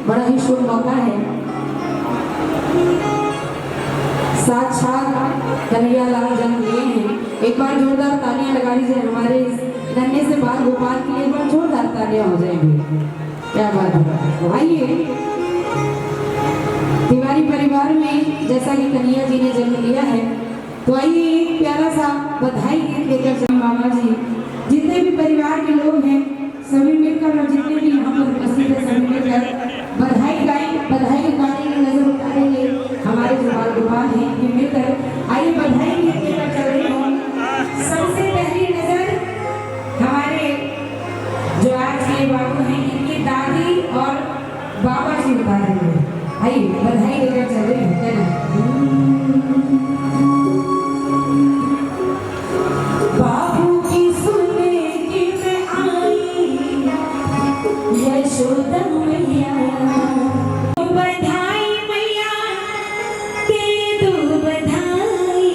बड़ा ही शुभ मौका है। साक्षात कन्हैया लाल जन्म लिए हैं। एक बार जोरदार तालियां लगा दीजिए हमारे नन्हे से बाल गोपाल के लिए। एक बार जोरदार तालियां हो जाएंगी। क्या बात है। आइए, तिवारी परिवार में जैसा कि कन्हैया जी ने जन्म लिया है, तो आइए एक प्यारा सा बधाई गीत लेकर मामा जी, जितने भी परिवार के लोग हैं सभी मिलकर और जितने भी यहाँ पर उपस्थित है सभी मिलकर बधाई गाएं। बधाई गाने की नजर उतारेंगे हमारे जो बाल गोपाल हैं ये मिलकर। आइए बधाई गीत लेकर चल रहे हो। सबसे पहली नजर हमारे जो आज के बाबू हैं इनकी दादी और बाबा जी उतारेंगे। आइए बधाई लेकर चल रहे हैं। बाबू की सुने कि मैं आई यशोदा मैया, बधाई मैया दे दो बधाई।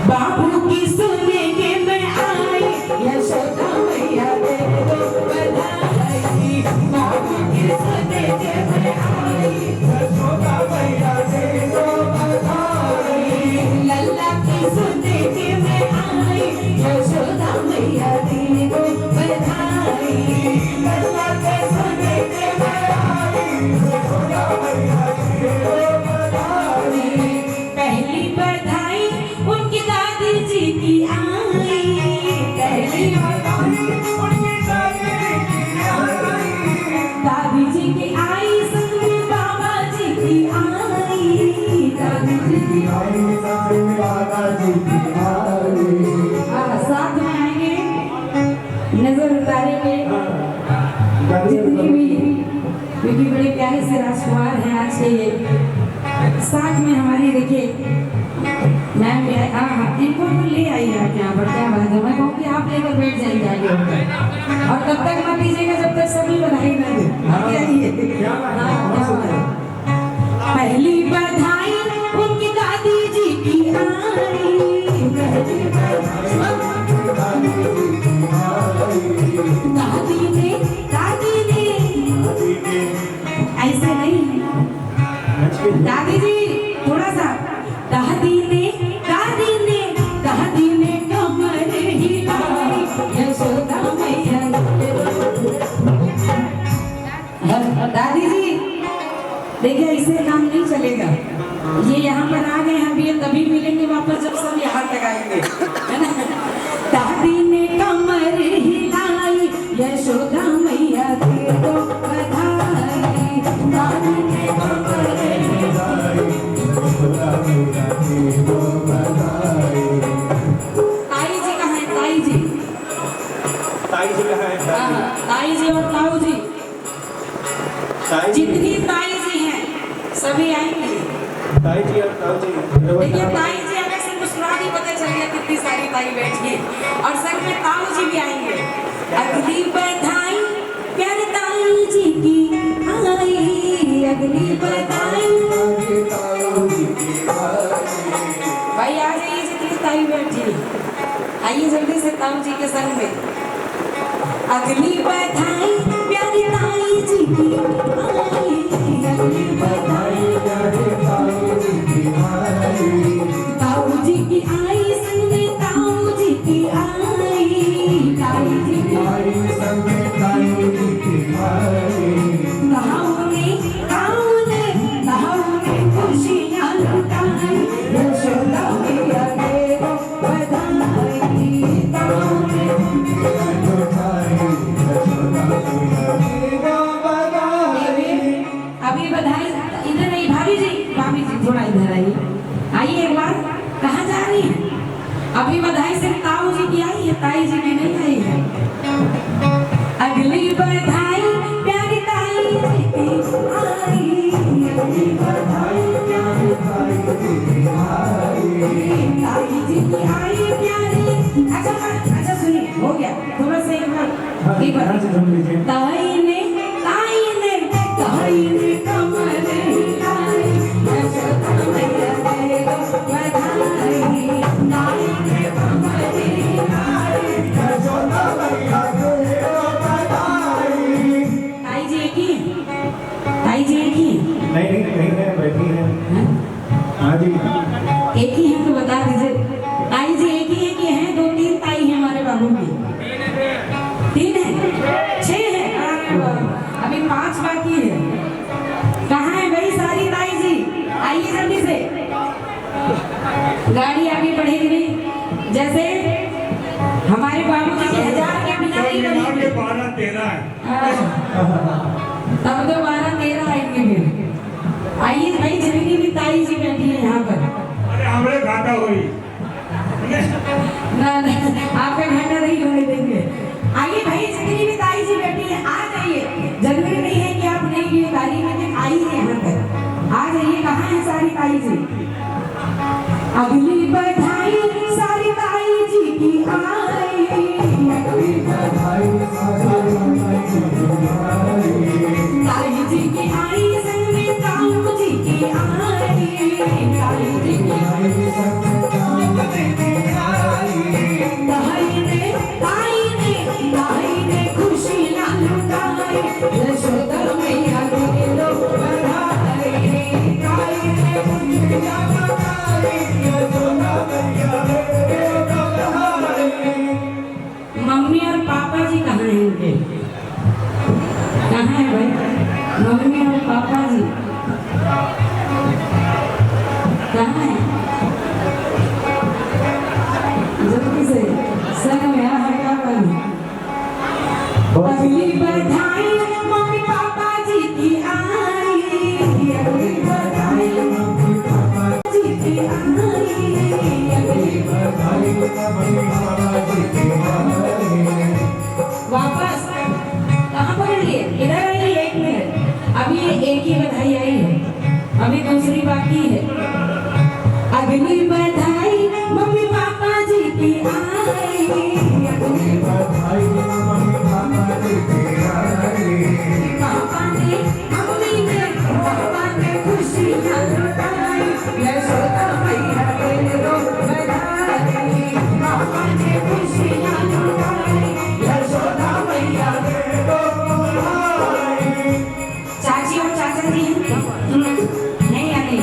बाबू की सुने कि मैं आई यशोदा मैया दे दो बधाई। बाबू की सुने कि मैं आई यशोदा मैया दे दो बधाई। लल्ला की सुने कि मैं आई यशोदा मैया दे दो बधाई। लल्ला के सुने कि मैं आई यशोदा मैया दे दो बधाई। पहली बधाई उनकी दादी जी की आई। पहली बधाई उनकी दादी जी की आई। दादी जी की आई संग में बाबा जी की आई। दादी जी की आई संग में बाबा जी की आई। साथ में आएंगे, नजर उतारेंगे जितनी भी, क्योंकि बड़े प्यारे से राजकुमार हैं आज के ये। साथ में हमारी देखिए मैम भी आए। हाँ इनको ले आइए आप यहाँ पर। क्या बात है, मैं कहूँगी आप लेकर बैठ जाइए आगे और तब तक मत दीजिएगा जब तक सभी बधाई न दें। आइए। पहली बधाई उनकी दादी जी की आई। दादी ने ऐसे नहीं, दादी जी थोड़ा सा। दादी ने कमर हिलाई यशोदा मैया। दादी जी देखिए ऐसे काम नहीं चलेगा। ये यहाँ पर आ गए हम, ये तभी मिलेंगे वापस जब सब यहाँ तक आएंगे, है ना। दादी ने कमर हिलाई यशोदा मैया दे दो बधाई। दादी ने कमर हिलाई यशोदा मैया दे दो बधाई। ताई जी कहाँ है? ताई जी, ताई जी कहाँ है? ताई जी और ताऊ जी, जितनी ताई जी हैं सभी आएंगे। ताई जी और ताऊ जी, देखिए ताई जी अगर से मुस्कुराती पता चल गया कितनी सारी ताई बैठी है और संग में ताऊ जी भी आएंगे। अगली बधाई प्यारे ताऊ जी की आई। अगली बधाई ताऊ जी की आई। भाई आ जाइए जितनी ताई बैठी है, आइए जल्दी से ताऊ जी के संग में। अगली बधाई प्यारी ताई जी की आई। अगली बधाई प्यारी ताऊ जी की आई। ताऊ जी की आई संग में ताऊ जी की आई। ताई जी की आई संग में ताऊ जी की आई। ताऊ ने खुशियाँ लुटाई यशोदा मैया दे दो बधाई। ताऊ ने खुशियाँ लुटाई यशोदा मैया दे दो बधाई। अभी बधाई इधर नहीं, भाभी जी थोड़ा इधर आइए। आइए एक बार, कहाँ जा रही है? अभी बधाई सिर्फ ताऊ जी की आई है, ताई जी की नहीं आई है। अगली बधाई प्यारी ताई जी की आई। अगली बधाई प्यारी ताई जी की आई। ताई जी की आई प्यारी। अच्छा सुनिए, हो गया थोड़ा सा एक बार। ताई ने कमर हिलाई यशोदा मैया दे दो बधाई। ताई ने कमर हिलाई यशोदा मैया दे दो बधाई। ताई जी नहीं नहीं कहीं है, बैठी है। हाँ जी। एक ही है तो बता दीजिए। ताई जी एक ही है कि हैं दो तीन ताई हैं हमारे बाबू की? तीन है, छह है। अरे वाह, अभी 5 बाकी है। कहाँ है भाई सारी ताई जी? आइए जल्दी से, गाड़ी आगे बढ़ेगी नहीं। जैसे हमारे बाबू जी के 1000 के बिना नहीं बढ़ेगी। 12-13 है। तब तो 12-13 आएंगे फिर। आइए भाई, जितनी भी ताई जी बैठी है यहाँ पर। अरे हमरे घाटा हुई ना ना, आपका घाटा नहीं होने देंगे। आइए भाई, जितनी भी ताई जी बैठी है आ जाइए। जरूरी नहीं है कि आप नहीं ये गाड़ी में आई है यहाँ पर, आ जाइए। कहाँ है सारी ताई जी? अगली बधाई सारी ताई जी की आई, अगली बधाई सारी ताई जी की आई, संग में ताऊ जी की आई, ताई जी की आई, संग में ताऊ जी की आई। ताई ने खुशियाँ लुटाई, यशोदा मैया के लो बधाई। ताई ने खुशियाँ लुटाई, यशोदा मैया के लो बधाई। मम्मी और पापा जी कहाँ हैं इनके? कहाँ है भाई मम्मी और पापा जी? कहाँ है? जल्दी से संग में आ क्या करूं? अगली बधाई मम्मी पापा जी की आई, अगली बधाई मम्मी पापा जी की आई, अगली बधाई मम्मी पापा जी की आई। वापस कहाँ पकड़ लिए? इधर आइए, 1 मिनट। अभी ये एक ही बधाई आई है, अभी दूसरी बाकी है। अगली बधाई मम्मी पापा जी की आई, अगली बधाई मम्मी पापा जी की आई। पापा ने मम्मी ने पापा ने खुशियाँ लुटाई, यशोदा मैया के लो बधाई। पापा ने खुशियाँ लुटाई, यशोदा मैया के लो बधाई। चाची और चाचा जी नहीं आ रही?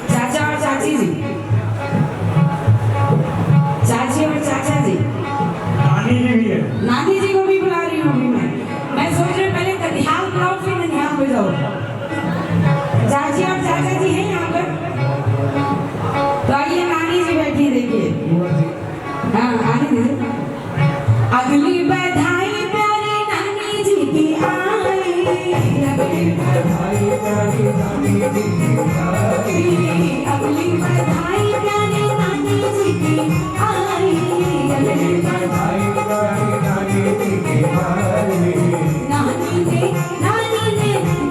चाचा और चाची जी, चाची और चाचा जी, नानी जी भी है। नानी जी को भी बुला रही हूँ अभी मैं सोच रही पहले कटिहार बुलाओ फिर ननिहाल पे जाओ। चाची और चाचा जी हैं यहाँ पर, तो आइए नानी जी बैठी देखिए। हाँ आने दीजिए। अगली बधाई प्यारी नानी जी की आई, अगली बधाई प्यारी नानी जी की आई, अगली बधाई प्यारी नानी जी की आई, अगली बधाई प्यारी नानी जी की आई।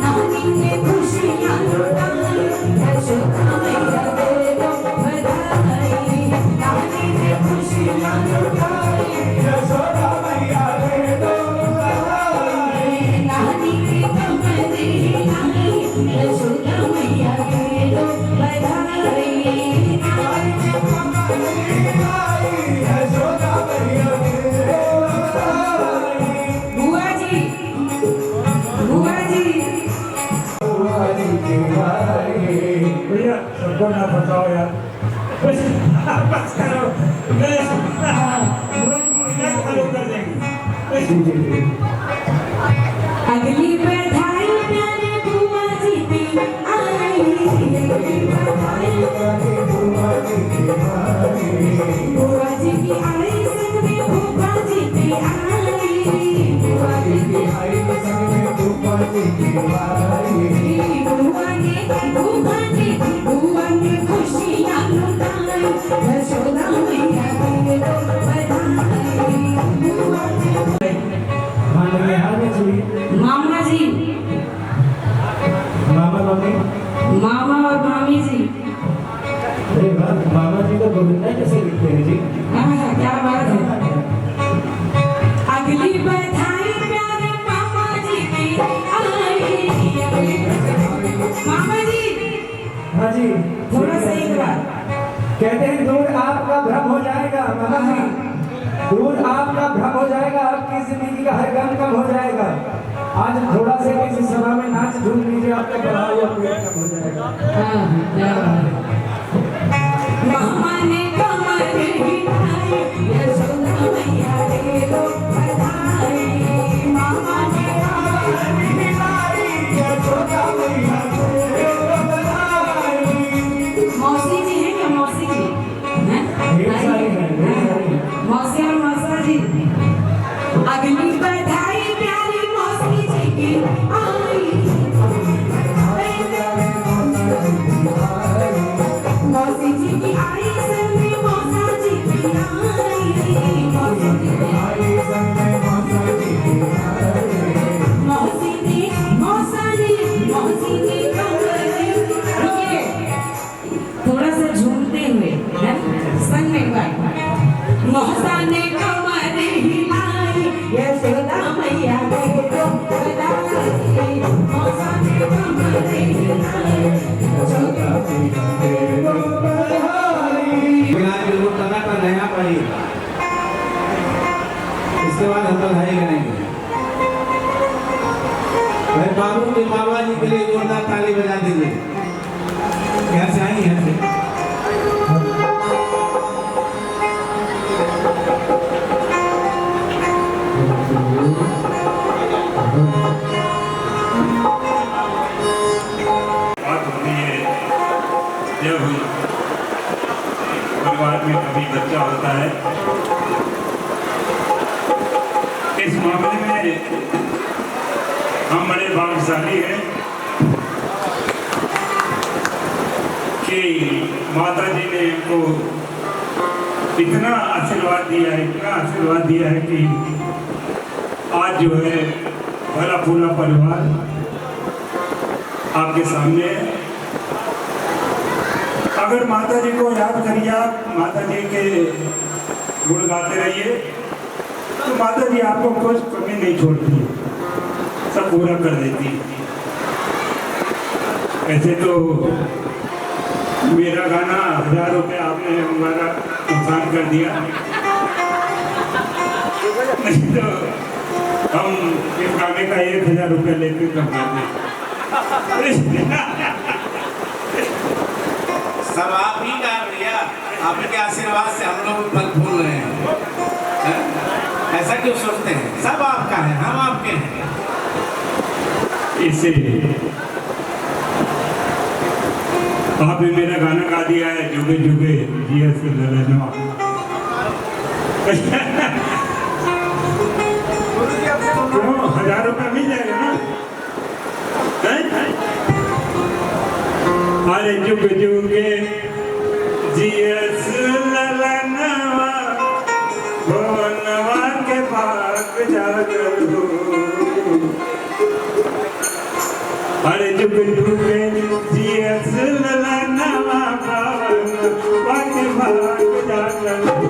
नानी ने खुशियाँ लुटाई, यशोदा मैया के लो बधाई। नानी ने खुशियाँ लुटाई, यशोदा मैया के लो बधाई। नानी की कमरी आई, यशोदा मैया के लो बधाई। नानी की कमरी आई, यशोदा मैया के लो बधाई। बुआ जी, बुआ जी, बुआ जी की आई। भैया सबको ना बताओ यार, बस करो, चालू कर देंगे। अगली बधाई प्यारी बुआ जी की आई, अगली बधाई प्यारी बुआ जी की आई। बुआ जी की आई, संग में बुआ जी की आई, बुआ जी की आई, संग में बुआ जी की आई। बुआ ने खुशियाँ लुटाई, यशोदा मैया के लो बधाई। बुआ ने मामा जी, मामा मम्मी, मामा और मामी जी। अरे वाह, मामा जी तो गोविंदा कैसे लिखते हैं जी? हाँ क्या बात है। अगली बधाई प्यारे मामा जी की आई, अगली बधाई मामा जी। हाँ जी, थोड़ा सा एक बार कहते हैं दूर आपका भ्रम हो जाएगा मामा जी, दूर आपका भ्रम हो जाएगा, आपकी जिंदगी का हर गम कम हो जाएगा। आज थोड़ा से किसी सभा में नाच झूम लीजिए, आपका बढ़ा हुआ पेट कम हो जाएगा। हाँ क्या बात है। मामा ने कमर हिलाई यशोदा मैया दे दो बधाई। मामा ने कमर हिलाई यशोदा मैया दे दो बधाई। मौसी जी हैं क्या मौसी जी मौसी और मौसा जी अगली बधाई प्यारी मौसी जी की आई। मौसी जी की आई संग में मौसा जी की आई। मौसी जी की आई संग में मौसा जी की आई। मौसी जी मौसा जी कमर रुकिए थोड़ा सा झूमते हुए है संग में एक बार। मौसा ने कमर हिलाई यशोदा मैया दे दो बधाई। मौसा ने कमर हिलाई यशोदा मैया दे दो बधाई। बिल्कुल टनाटन नया पड़ी। इसके बाद हम बधाई करेंगे। भाई बाबू के बाबा जी के लिए जोरदार ताली बजा दीजिए। यहाँ से आई यहाँ से। बात होती है जब परिवार में कभी बच्चा होता है। इस मामले में हम बड़े भाग्यशाली हैं कि माता जी ने हमको इतना आशीर्वाद दिया है कि आज जो है भला पूरा परिवार आपके सामने है। अगर माता जी को याद करिए, आप माता जी के गुण गाते रहिए तो माता जी आपको कुछ कमी नहीं छोड़ती, सब पूरा कर देती। ऐसे तो मेरा गाना 1000 रुपये आपने हमारा नुकसान कर दिया, नहीं तो हम इस गाने का 1000 रुपये लेते कम करते। सब आप ही का भैया, आपके आशीर्वाद से हम लोग पल फूल रहे हैं। ऐसा क्यों सोचते हैं? सब आपका है, हम आपके हैं। इससे आपने मेरा गाना गा दिया है, जुगे जुगे जिया से ललनवा। 1000 रुपये मिल जाएगा ना? अरे जुगे जुगे जिया से ललनवा, भवनवा के भाग जागर हो। अरे जुग जुगे जिया से ललनवा, भवनवा के भाग जागर हो।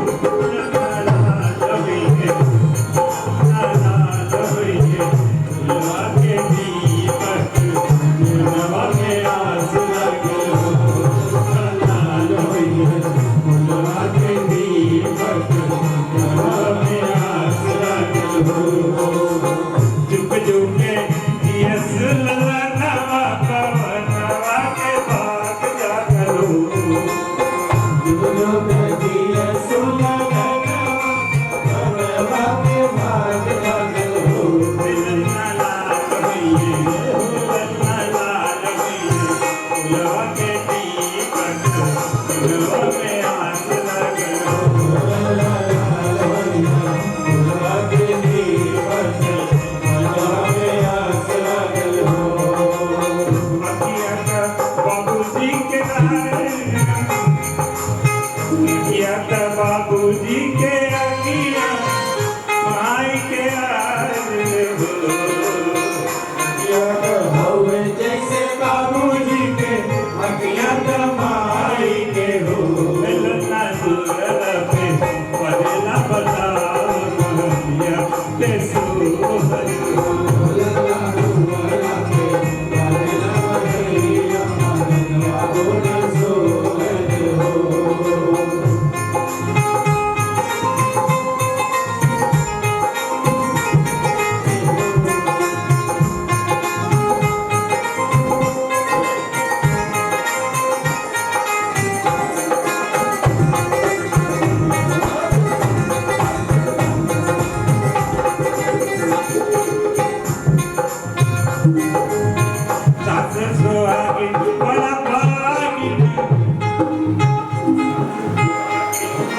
सास सुहागिन बड़ा भागिन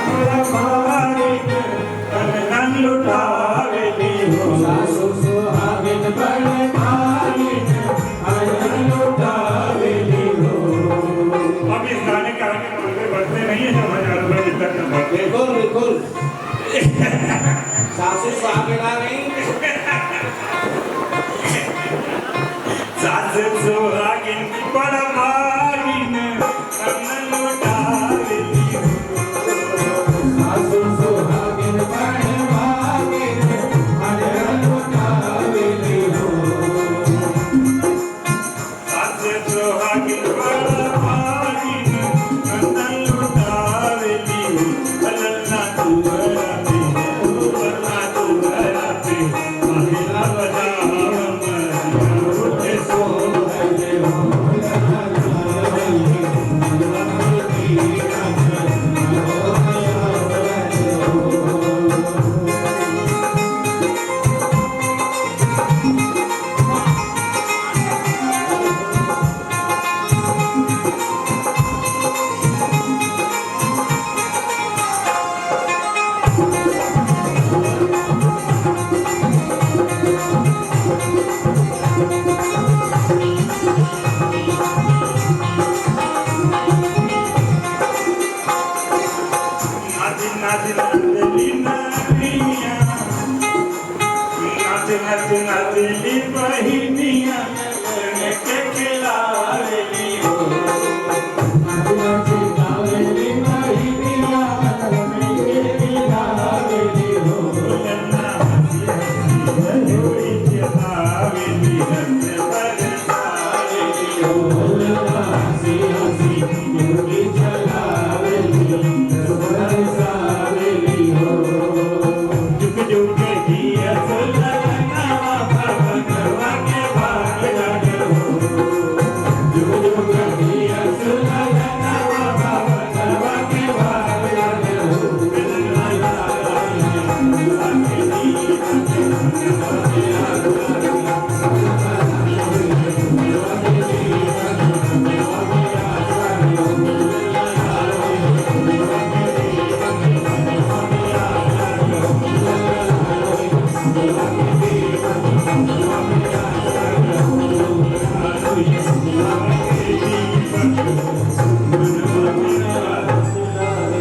बड़ा भागिन कंगन लुटावेली हो सासु सुहागिन बड़े भागिन कंगन लुटावेली हो। अब इस गाने के आगे मुझे बढ़ते नहीं है जब 1000 रुपए तक न बढ़ते। बिल्कुल बिल्कुल सासू सुहागिन आ गई सास सुहागिन बड़ा भागिन कंगन लुटावेली हो सासु सुहागिन बड़े भागिन कंगन लुटावेली हो। सास सुहागिन बड़ा भागिन कंगन लुटावेली हो अल्लाह तुअरा पे अल्लाह तुअरा पे महिला बजा नाचली बहिनिया के खिलावेली हो नाचली बहिनिया के खिलावेली हो। लन्ना हंसी होई चलावेली हंस बरसावेली हो हंसी हंसी योगी चलावेली बरसावेली हो। जुग जुग जिया सुलगनावा भगवा के भाग लागल हो जुग जुग जिया सुलगनावा भगवा के भाग लागल हो।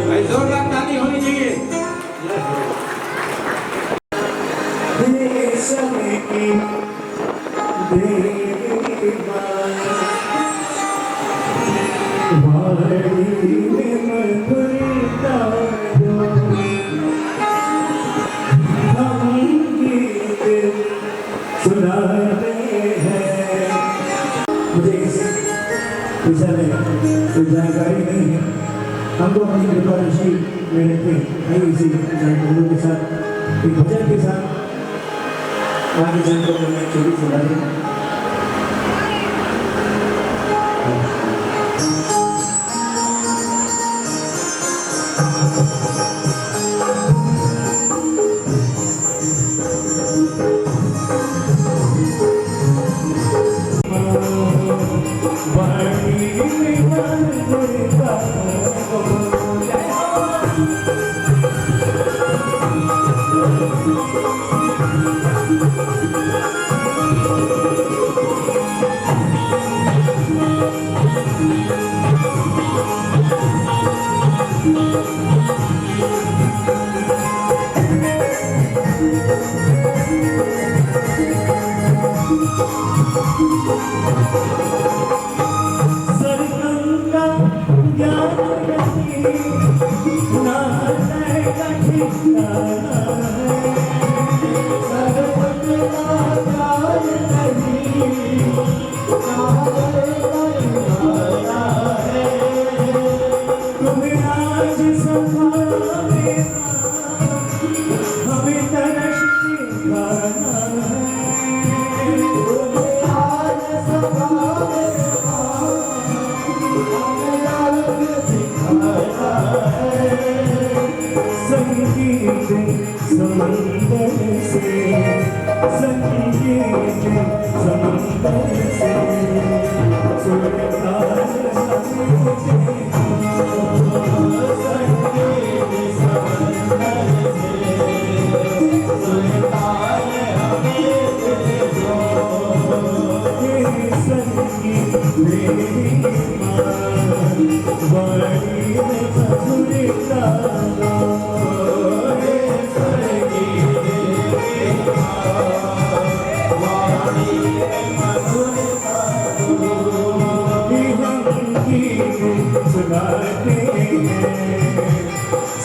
भाई जोरदार ताली होनी चाहिए मुझे इस विषय में कोई जानकारी नहीं है। हमको अपनी कृपाशी में रहते हैं इसी जानकारियों के साथ एक भजन के साथ आगे जानकर मैं 24 सुना दूँ। संगीत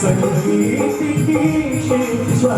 संगीत की शिक्षा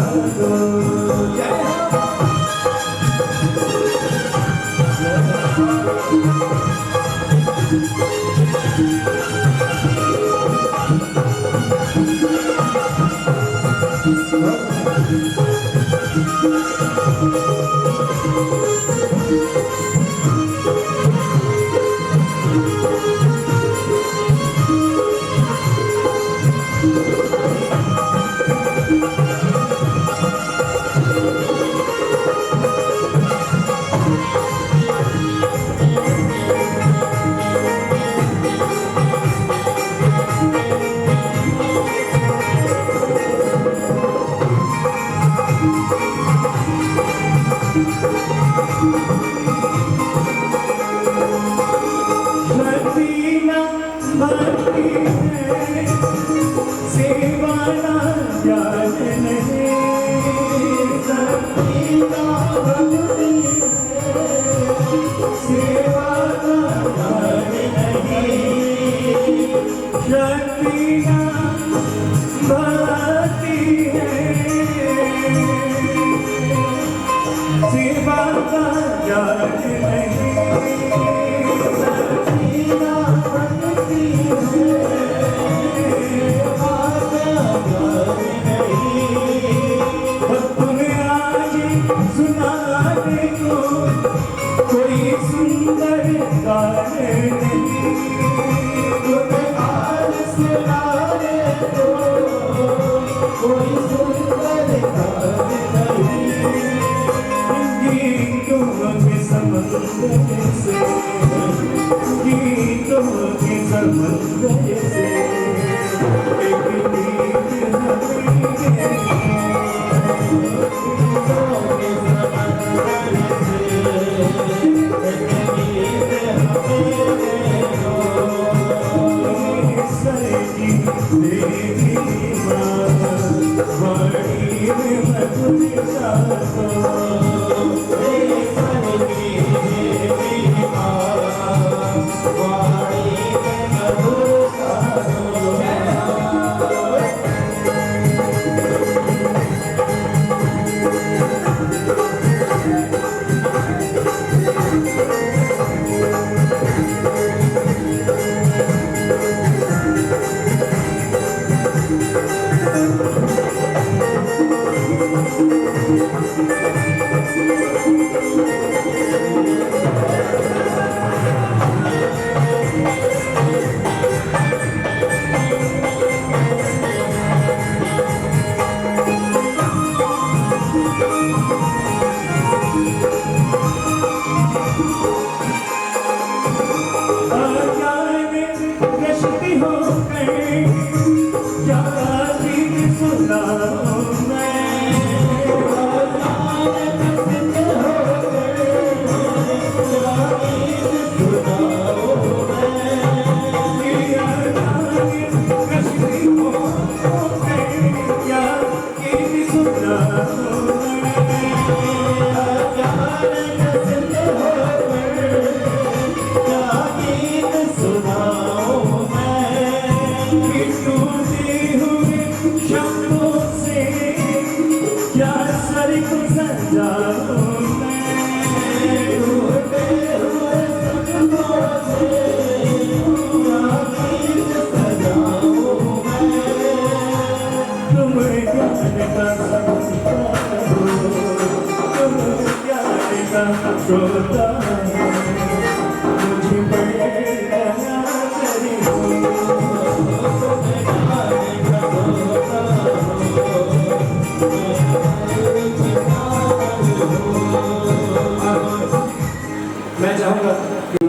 मैं चाहूँगा कि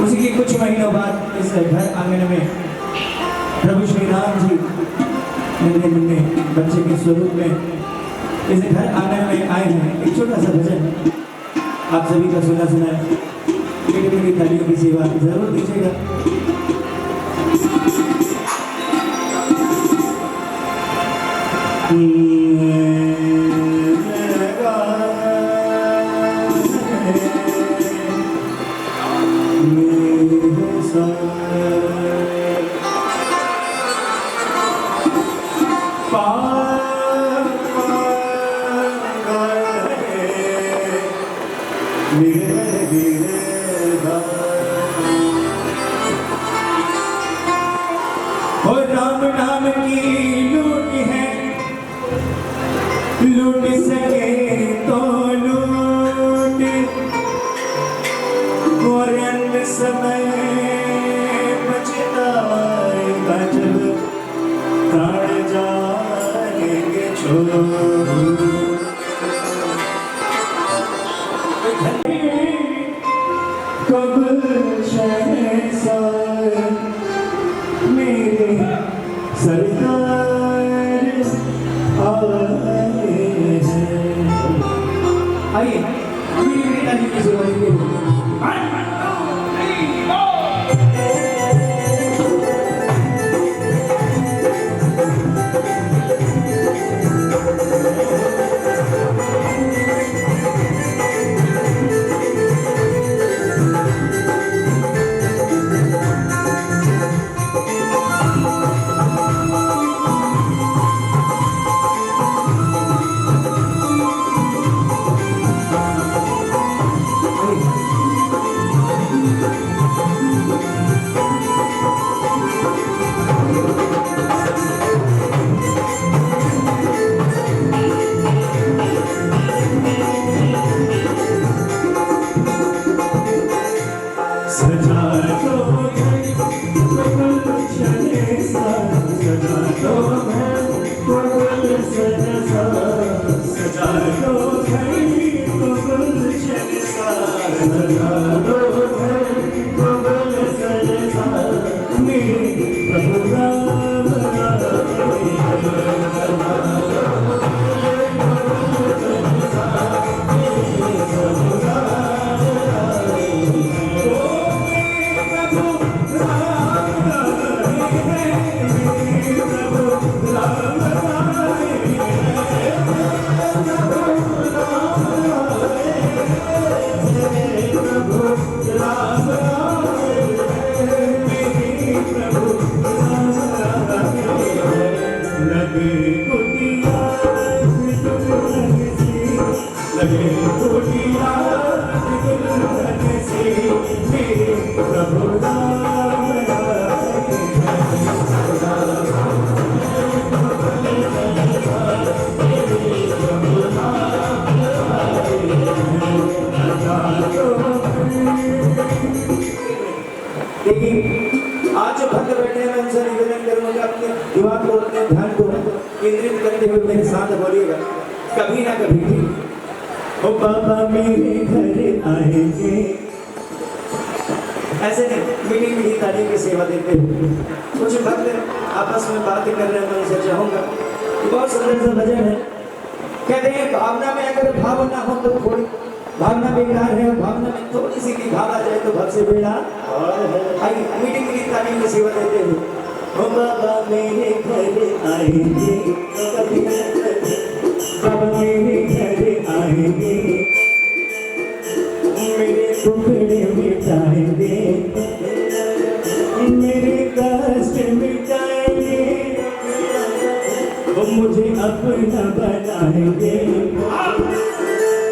उसी के कुछ महीनों बाद इस घर आंगन में प्रभु श्री राम जी मिलने बच्चे के स्वरूप में इस घर आंगन में आए हैं। एक छोटा सा भजन आप सभी का सुना है। मीठी मीठी तालियों की सेवा जरूर दीजिएगा। और राम नाम की लूट है, लूट सके तो लूट, और अन्य समय बचताएगा जब प्राण जाएंगे छोड़। कब शहंशाह मेरे सरदार आए हैं। आइए मेरी ताली की सेवा आज जो भक्त बैठे हैं मैं उनसे निवेदन करूंगा अपने दिमाग को अपने ध्यान को केंद्रित करते हुए मेरे साथ बोलिएगा कभी ना कभी। ओ बाबा मेरे घर आएंगे, ऐसे नहीं मीठी मीठी तालियों की सेवा देते हुए कुछ भक्त आपस में बातें कर रहे हैं। मैं इसे चाहूंगा बहुत सुंदर सा भजन है। कहते हैं भावना में अगर भाव ना हो तो थोड़ी भावना बेकार है, और भावना में थोड़ी सी भी भाव आ जाए तो भव से बेड़ा और आई मीठी मीठी तालियों की सेवा देते हुए। ओ बाबा मेरे घर आएंगे, बाबा मेरे घर आएंगे, मेरे टुकड़े मिटाएंगे, मेरे कष्ट मिटाएंगे, वो मुझे अपना बनाएंगे।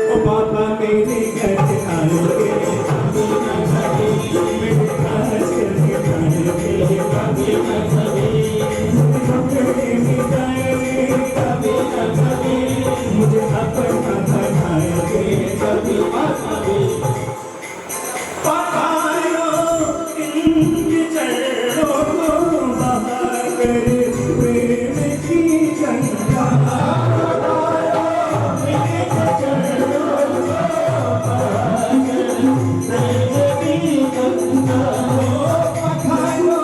ओ बाबा मेरे घर आएंगे, मेरे कष्ट मिटाएंगे, मुझे अपना बनाएंगे। पधारो इनके चरणों को बहाकर प्रेम की गंगा, इनके चरणों को बहाकर प्रेम की गंगा। पधारो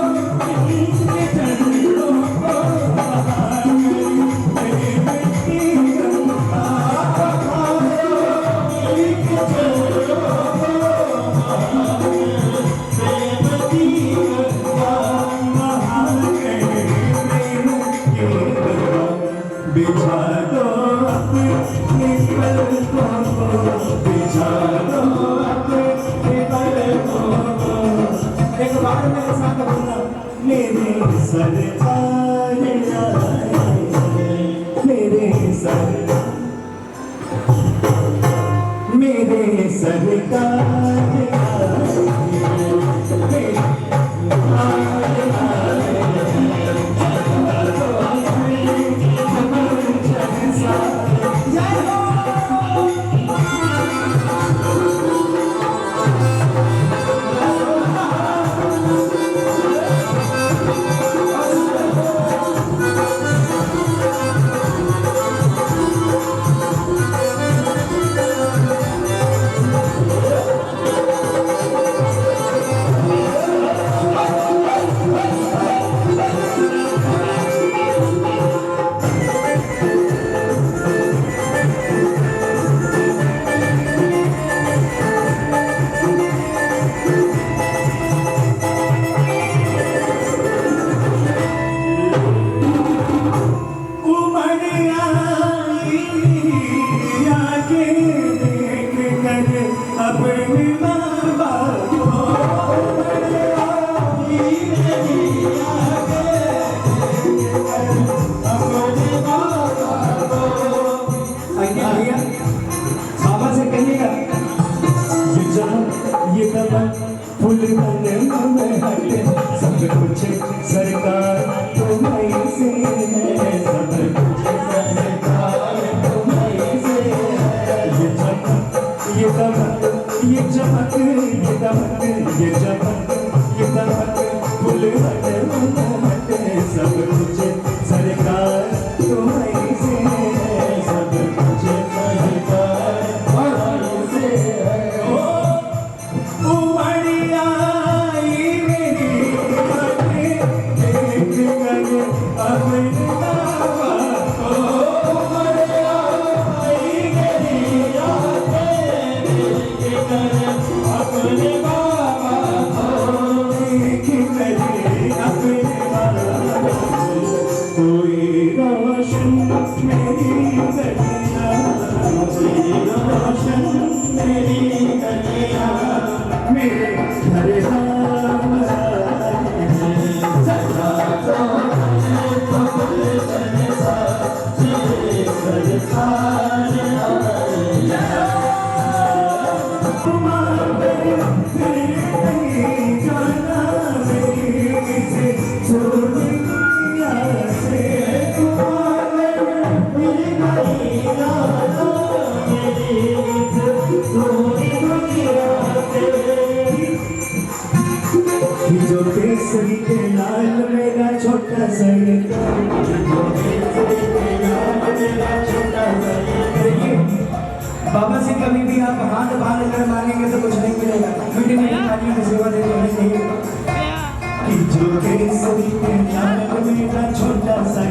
इनके चरणों को बहाकर प्रेम की गंगा, पधारो इनके चरणों को सरकार मेरे फूल तन में हटे सब कुछ सरकार तुम्हारी से है, सब कुछ सरकार तुम्हारी से है। ये चमक ये दमक ये चमक ये दमक ये चमक ये दमक फूल तन में हटे सब कुछ सरकार तुम्हारी से है, सब कुछ सरकार तुम्हारी से है। जो केसरी के लाल मेरा छोटा सा बाबा से कभी भी आप हाथ बांध कर मांगेंगे तो कुछ नहीं मिलेगा, मीठी मीठी तालियों की सेवा देते नहीं कि जो केसरी के लाल मेरा छोटा सा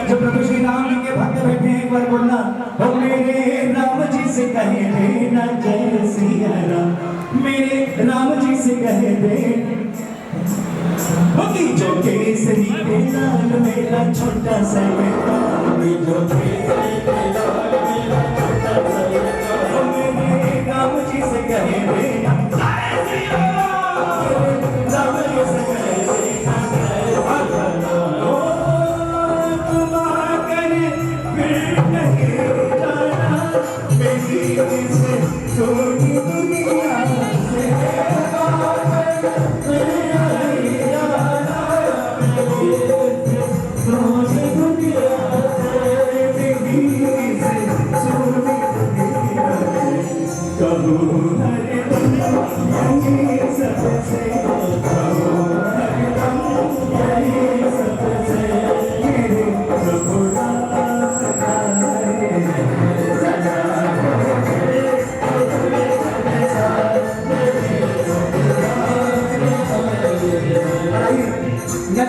जो प्रभु श्री राम जी के भक्त बैठे हैं एक बार बोलना, हो मेरे राम जी से कहे देना जय सिया राम, मेरे राम जी से कहे देना जो केसरी के लाल मेरा छोटा सा जो केसरी के लाल मेरा छोटा सा मेरे राम जी से कहे देना राम जी से कहे देना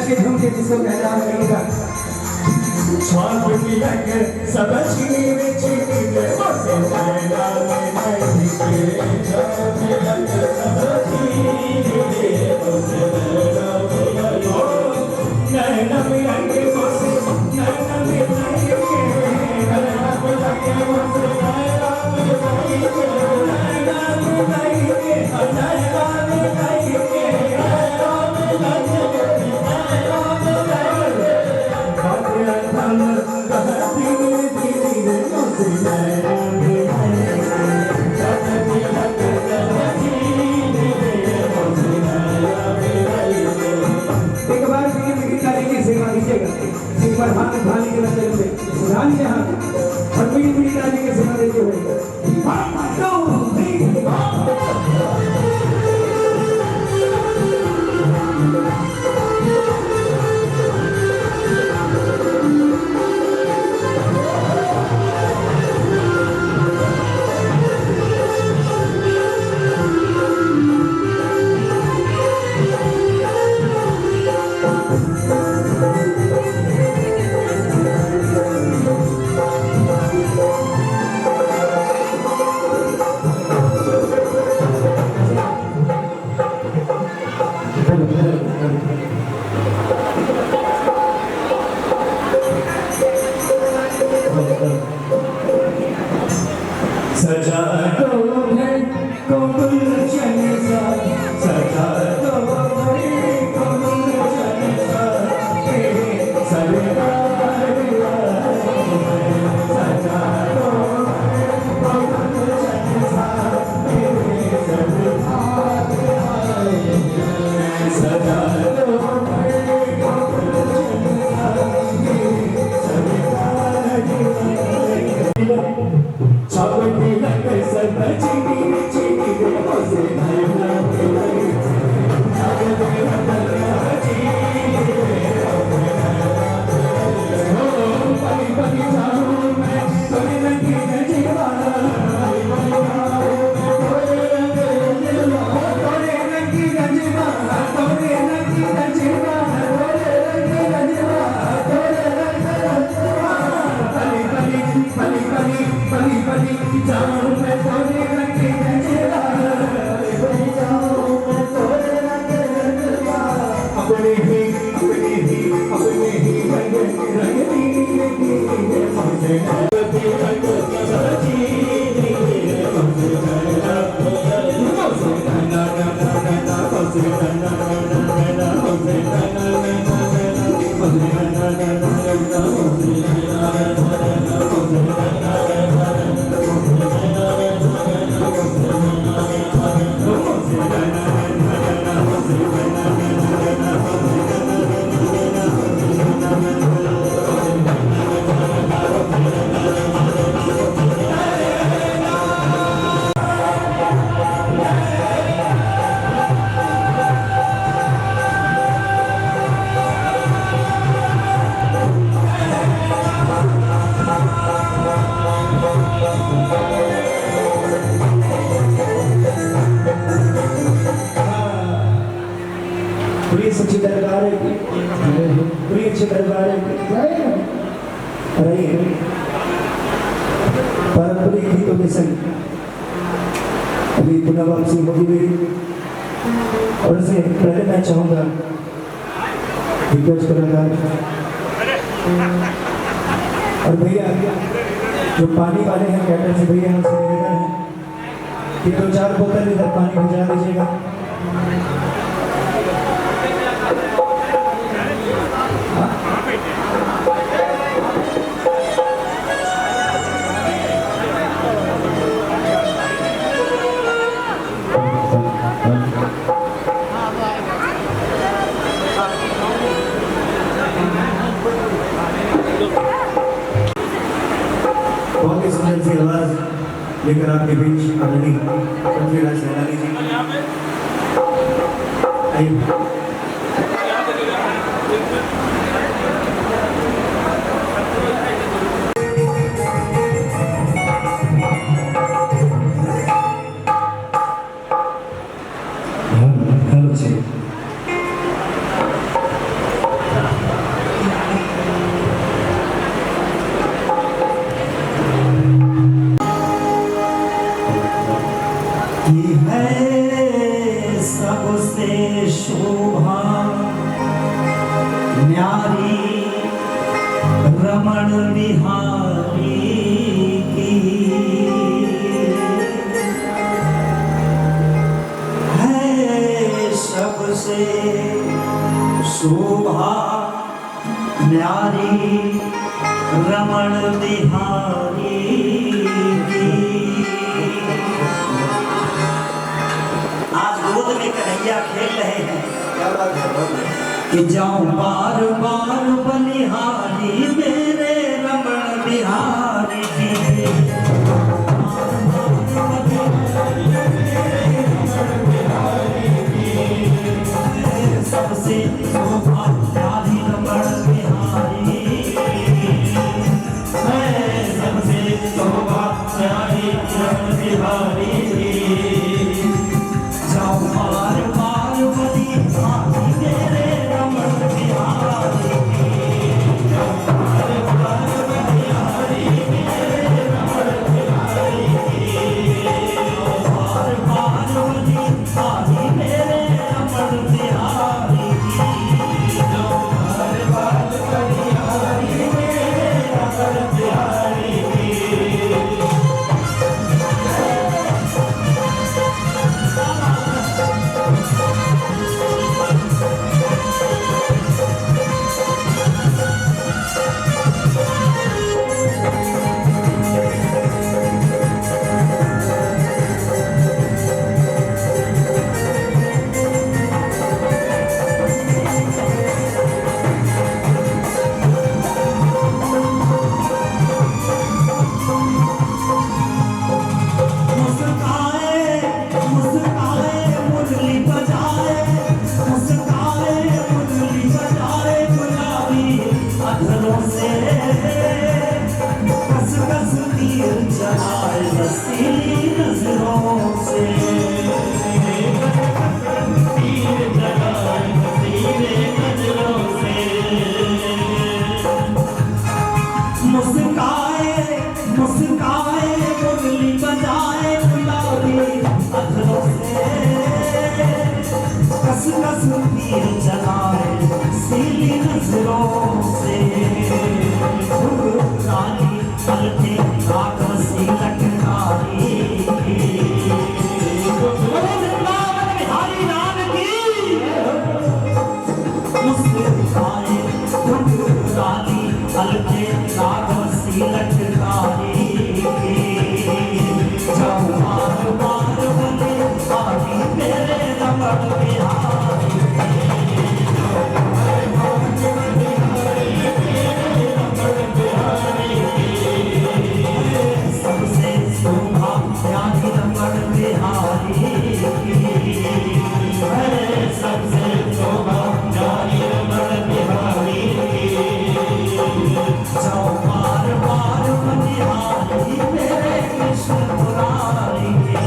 के झूम के जिसको कहना करेगा स्वाद की लग सब चीनी में चीनी में बसे नैना में नहीं के स्वाद की लग सब चीनी में भाली के नजर से उड़ान यहाँ और पीड़ी पीड़ी ताली के सेवा देते हुए सजा दो घर को गुलशन सा सजा दो घर को गुलशन सा तेरे सरदार सजा दो घर को गुलशन सा तेरे सरदार सजा दो घर को गुलशन सा तेरे सरदार चावटी लग सब चीनी चीनी दे बसे नैना के लगे चावटी लग चीनी दे ओ पली पली जाऊं मैं तोरे लगी जीवाना तोरे लगी जीवाना तोरे लगी जीवाना तोरे लगी जीवाना तोरे लगी जीवाना तोरे लगी पली पली पली पली जाऊं मैं तोरे लगे जीवाना जाऊं मैं तोरे लगे जीवाना अपने ही रंग नीली लगी मुझे कभी रंग सजीनी मुझे प्रिय सच्ची दरबार प्रिय अच्छे दरबार रही पारंपरिक गीतों के संग अभी पुनः वापसी होगी मेरी और इससे पहले मैं चाहूँगा दिग्गज कलाकार और भैया जो पानी वाले हैं कैटर से भैया उनसे निवेदन है कि 2-4 बोतल इधर पानी भिजवा दीजिएगा। बहुत ही सुंदर सी आवाज लेकर आपके बीच आदरणीय पृथ्वीराज सैनानी जी आइए। हेलो जी सबसे शोभा न्यारी रमण बिहारी की शोभा न्यारी रमण बिहारी की। आज गोद में कन्हैया खेल रहे हैं कि जाऊं बार बार बलिहारी मेरे रमण बिहारी की। सबसे शोभा न्यारी रमण बिहारी, सबसे शोभा न्यारी रमण बिहारी। जाओ बार बार बलिहारी मेरे रमण बिहारी की। जाओ बार बार बलिहारी मेरे रमण बिहारी की। बार बार बलिहारी मेरे रमण बिहारी की। जाओ बार बार बलिहारी मेरे रमण बिहारी की। मुस्काए मुरली बजाए गुलाबी अधरों से, कस कस तीर चलाए सीली नजरों से। काली पलके आकाशी लटकारी, बिहारी लाल की। मुस्काए काली पलके आकाशी लटकारी। जाओ बार बार बलिहारी मेरे रमण बिहारी। सबसे शोभा न्यारी रमण बिहारी की। सबसे शोभा न्यारी रमण बिहारी की। जाओ बार बार बलिहारी मेरे कृष्ण मुरारी की।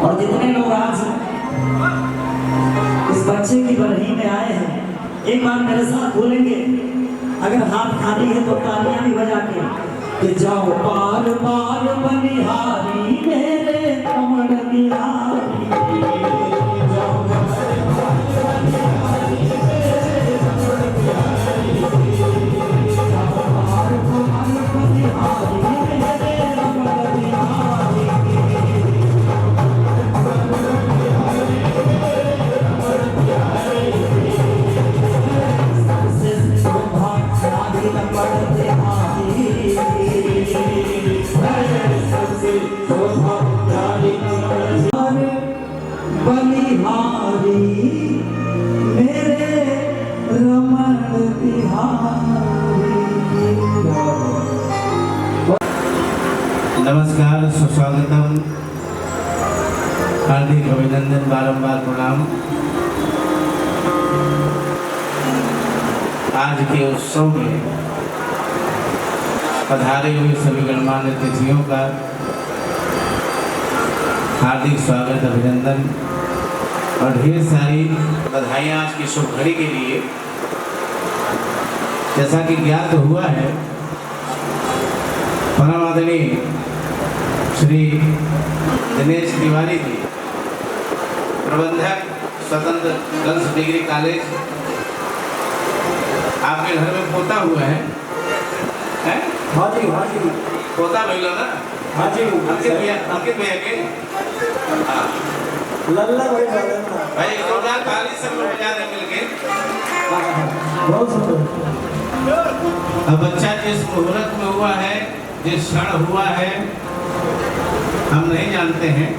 और जितने लोग आज इस बच्चे की बरही में आए हैं, एक बार मेरे साथ बोलेंगे, अगर हाथ खाली है तो तालियां भी बजा के कि जाओ पार पार बनिहारी मेरे कमर बिहारी, जाओ पार पार बनिहारी मेरे कमर बिहारी, जाओ पार पार बनिहारी मेरे कमर बिहारी। बलिहारी मेरे रमण बिहारी। नमस्कार, सुस्वागतम, हार्दिक अभिनंदन, बारंबार प्रणाम। आज के उत्सव में पधारे हुए सभी गणमान्य अतिथियों का हार्दिक स्वागत, अभिनंदन और ढेर सारी बधाइयाँ आज की शुभ घड़ी के लिए। जैसा कि ज्ञात हुआ है, परम आदरणीय श्री दिनेश तिवारी जी, प्रबंधक स्वतंत्र गर्ल्स डिग्री कॉलेज, आपके घर में पोता हुआ है? हाँ जी, हाँ जी, पोता मिलो ना? हाँ जी, अंकित भैया के लल्ला भाई भाई जोरदार ताली सब लोग बजा दें मिलके। बहुत सुंदर। अब बच्चा जिस मुहूर्त में हुआ है, जिस क्षण हुआ है, हम नहीं जानते हैं,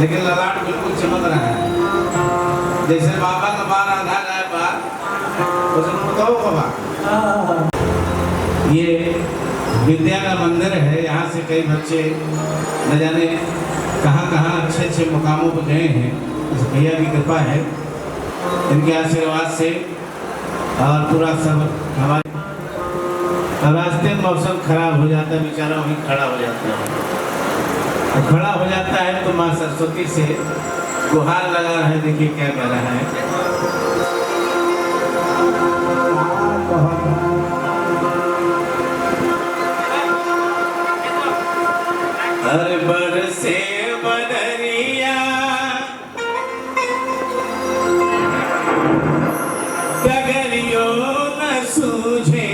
लेकिन ललाट बिल्कुल चमक रहा है, जैसे बाबा का बार आधा गाय बार उसमें बताओ बाबा। ये विद्या का मंदिर है, यहाँ से कई बच्चे न जाने कहाँ कहाँ अच्छे अच्छे मुकामों पर गए हैं। इस भैया की कृपा है, इनके आशीर्वाद से, और पूरा सब हमारे रास्ते में मौसम खराब हो जाता है, बेचारा वहीं खड़ा हो जाता है। तो खड़ा हो जाता है तो माँ सरस्वती से गुहार लगा रहा है, देखिए क्या कह रहा है। हर बरसे बदरिया डगरियो न सूझे,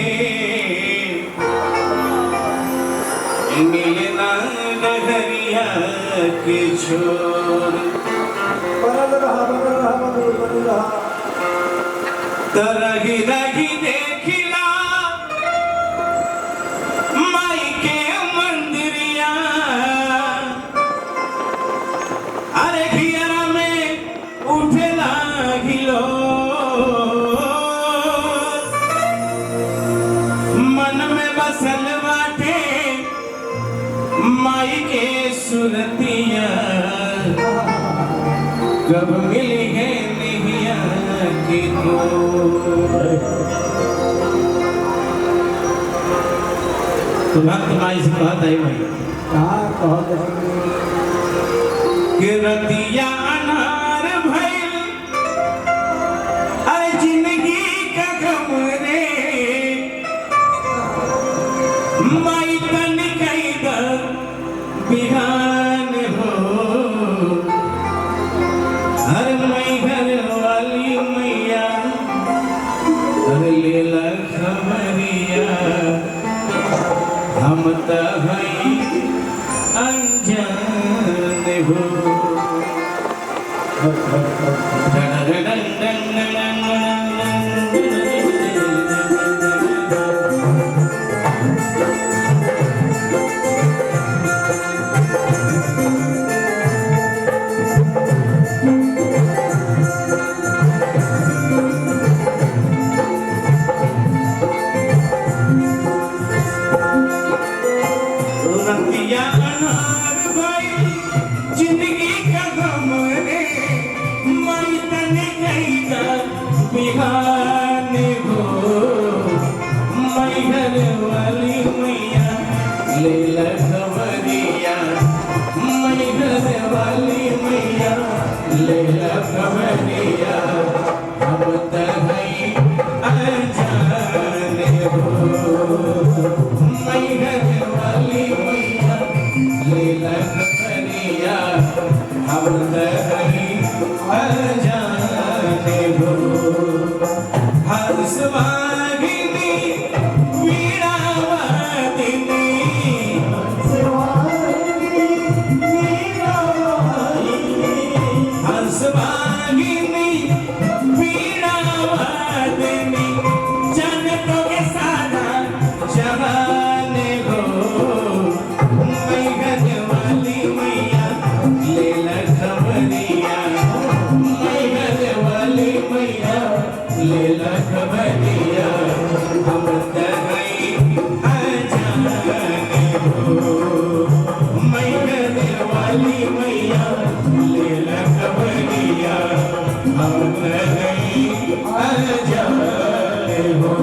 मिलना डगरिया के छोर, तो रही रही देखिला माई के मंदिरिया, अरे घियरा में उठेला घिलो, मन में बसल बाटे माई के सुरतिया, कब मिली है निहिया की तो भक्त माई से कहता है भाई कि रतिया अनार भइल, अरे जिंदगी का गम रे, माई तन कई दर बिहान हो, हर मई घर हम तहई अनजान हो रतिया अनार भाई जिंदगी का गम रे मई तने गईगा बिहान हो मई घर वाली मैया ले खबरिया मई घर वाली मैया ले खबरिया हम तहई अनजान हो मई घर वाली मैया ले खबरिया हम तहई अनजान हो हंसवागिनी वीणावादिनी हंसवागिनी वीणावादिनी जनतों के सादा जहान हो मई घर वाली मैया ले खबरिया मई घर वाली मैया ले खबरिया हम तहई अनजान हो मई घर वाली मैया ले खबरिया हम तहई अनजान हो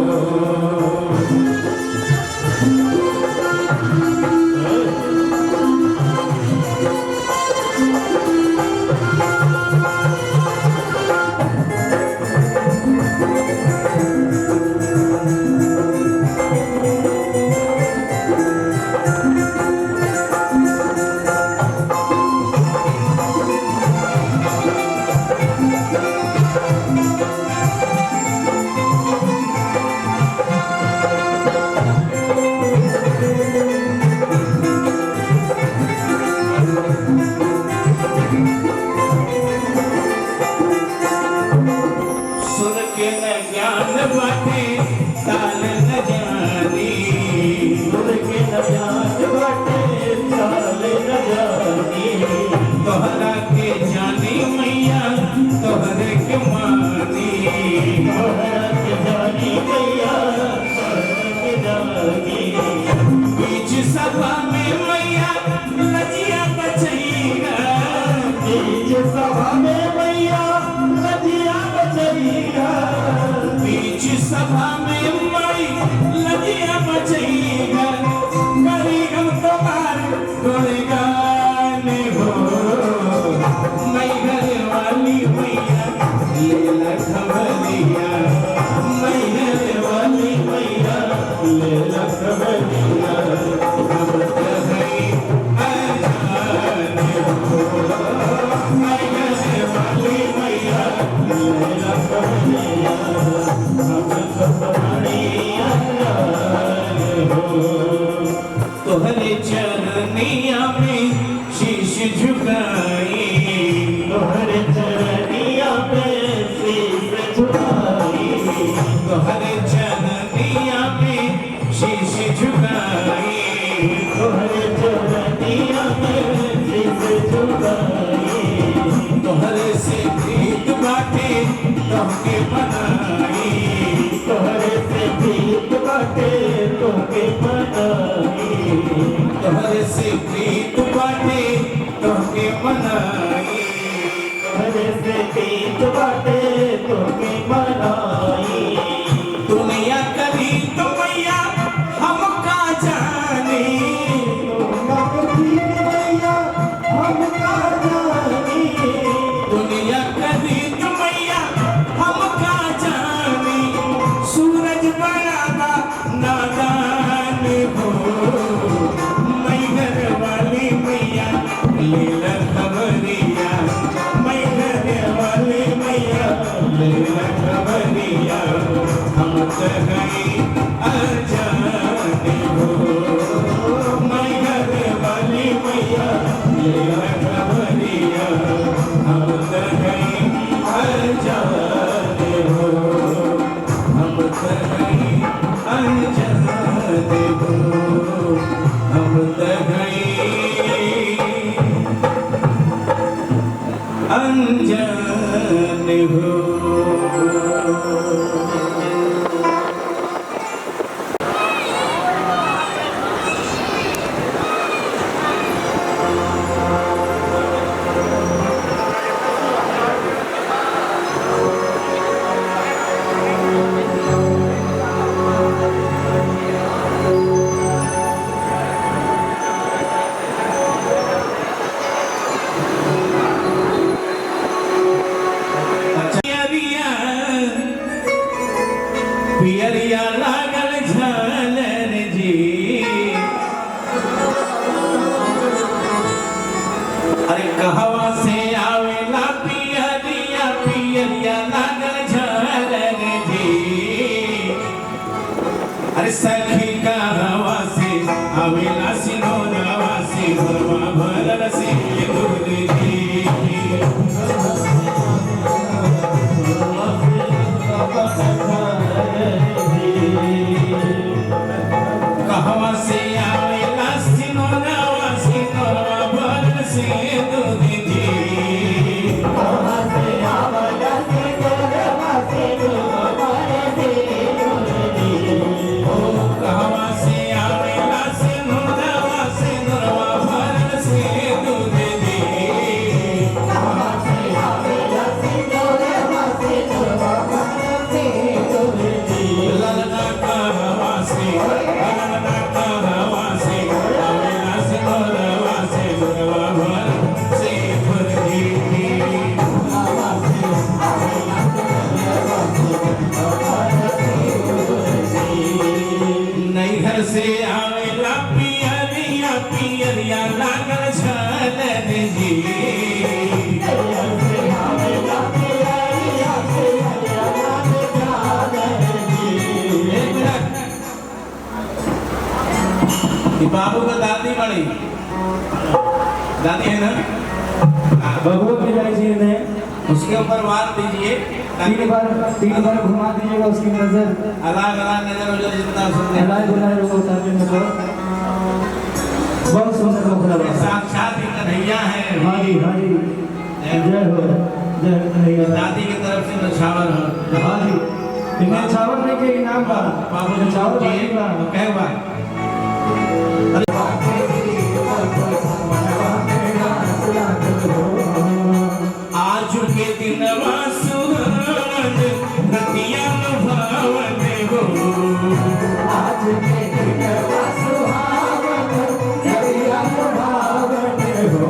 सुर के न ज्ञान बाटे ताल न जानी सुर के न ज्ञान बाटे ताल न जानी तोहरा के जानी मैया तोहरे के मानी तोहरा के जानी मैया तोहरे के जानी बीच सभा में मैया लजिया बचैया बीच सभा में मैया लजिया बचैया बीच सभा में मई लजिया बचैया करी हम तुम्हार गुणगान हो मई घर वाली मैया ले खबरिया मई घर वाली मैया ले खबरिया हम तहई अनजान हो मई घर वाली मैया ले खबरिया हम तहई अनजान हो तोहरे चरनिया में शीश झुकाई तोहरे चरनिया में शीश झुकाई तोहरे चरनिया में शीश झुकाई तोहरे चरनिया में शीश झुकाई तोहरे से प्रीत बाटे तोहके बनाई तोहरे से प्रीत बाटे तोहके बनाई तोहरे से प्रीत बाटे तोहके बनाई तोहरे से प्रीत बाटे तोहके बनाई दुनिया करी तो मैया हम का जानी दुनिया करी मैया हम का जानी दुनिया करी तो मैया हम का जानी सूरज बड़ा नादान हो मई घर वाली मैया ले खबरिया मई घर वाली मैया ले खबरिया हम तहई अनजान हो अनजान हो। पियरिया लागल झालर जी, अरे कहवा से आवेला पियरिया, पियरिया लागल झालर जी। अरे सखी कहवा से आवेला सिनोरवा से, भरवा भरल से दूध जी। कहवा से आवेला सिनोरवा, सिनोरवा भरल से दूध जी। कहवा से आवेला सिनोरवा, सिनोरवा भरल से दूध जी। कहवा से आवेला सिनोरवा, सिनोरवा भरल से दूध जी। कहवा से आवेला सिनोरवा, सिनोरवा भरल से दूध जी। ललना कहवा से, ललना कहवा से आवेला सिनोरवा, सिनोरवा भरल से दूध जी। कहवा से आवेला सिनोरवा, सिनोरवा भरल से दूध जी। नैहर से आवेला पियरिया, पियरिया लागल झालर जी। नैहर से आवेला पियरिया, पियरिया लागल झालर जी। ये बाबू का दादी बड़ी दादी है ना, भगवत विजय जी ने उसके ऊपर वार दीजिए, तीन बार घुमा दीजिएगा उसकी नजर, अलग अलग नजर हो जाए जितना सुनने हिलाए डुलाए लोग उतारने में तो बहुत सुंदर लोग लगा। साक्षात ही कन्हैया है। हाँ जी, हाँ जी, जय हो, जय कन्हैया। दादी की तरफ से नछावर हो। हाँ जी, इन्हें छावर नहीं के इनाम बा, बाबू ने छावर जी नहीं बा। कह बा आज के दिनवा सुहावन, रतिया भावन हो। आज के दिनवा सुहावन, रतिया भावन हो।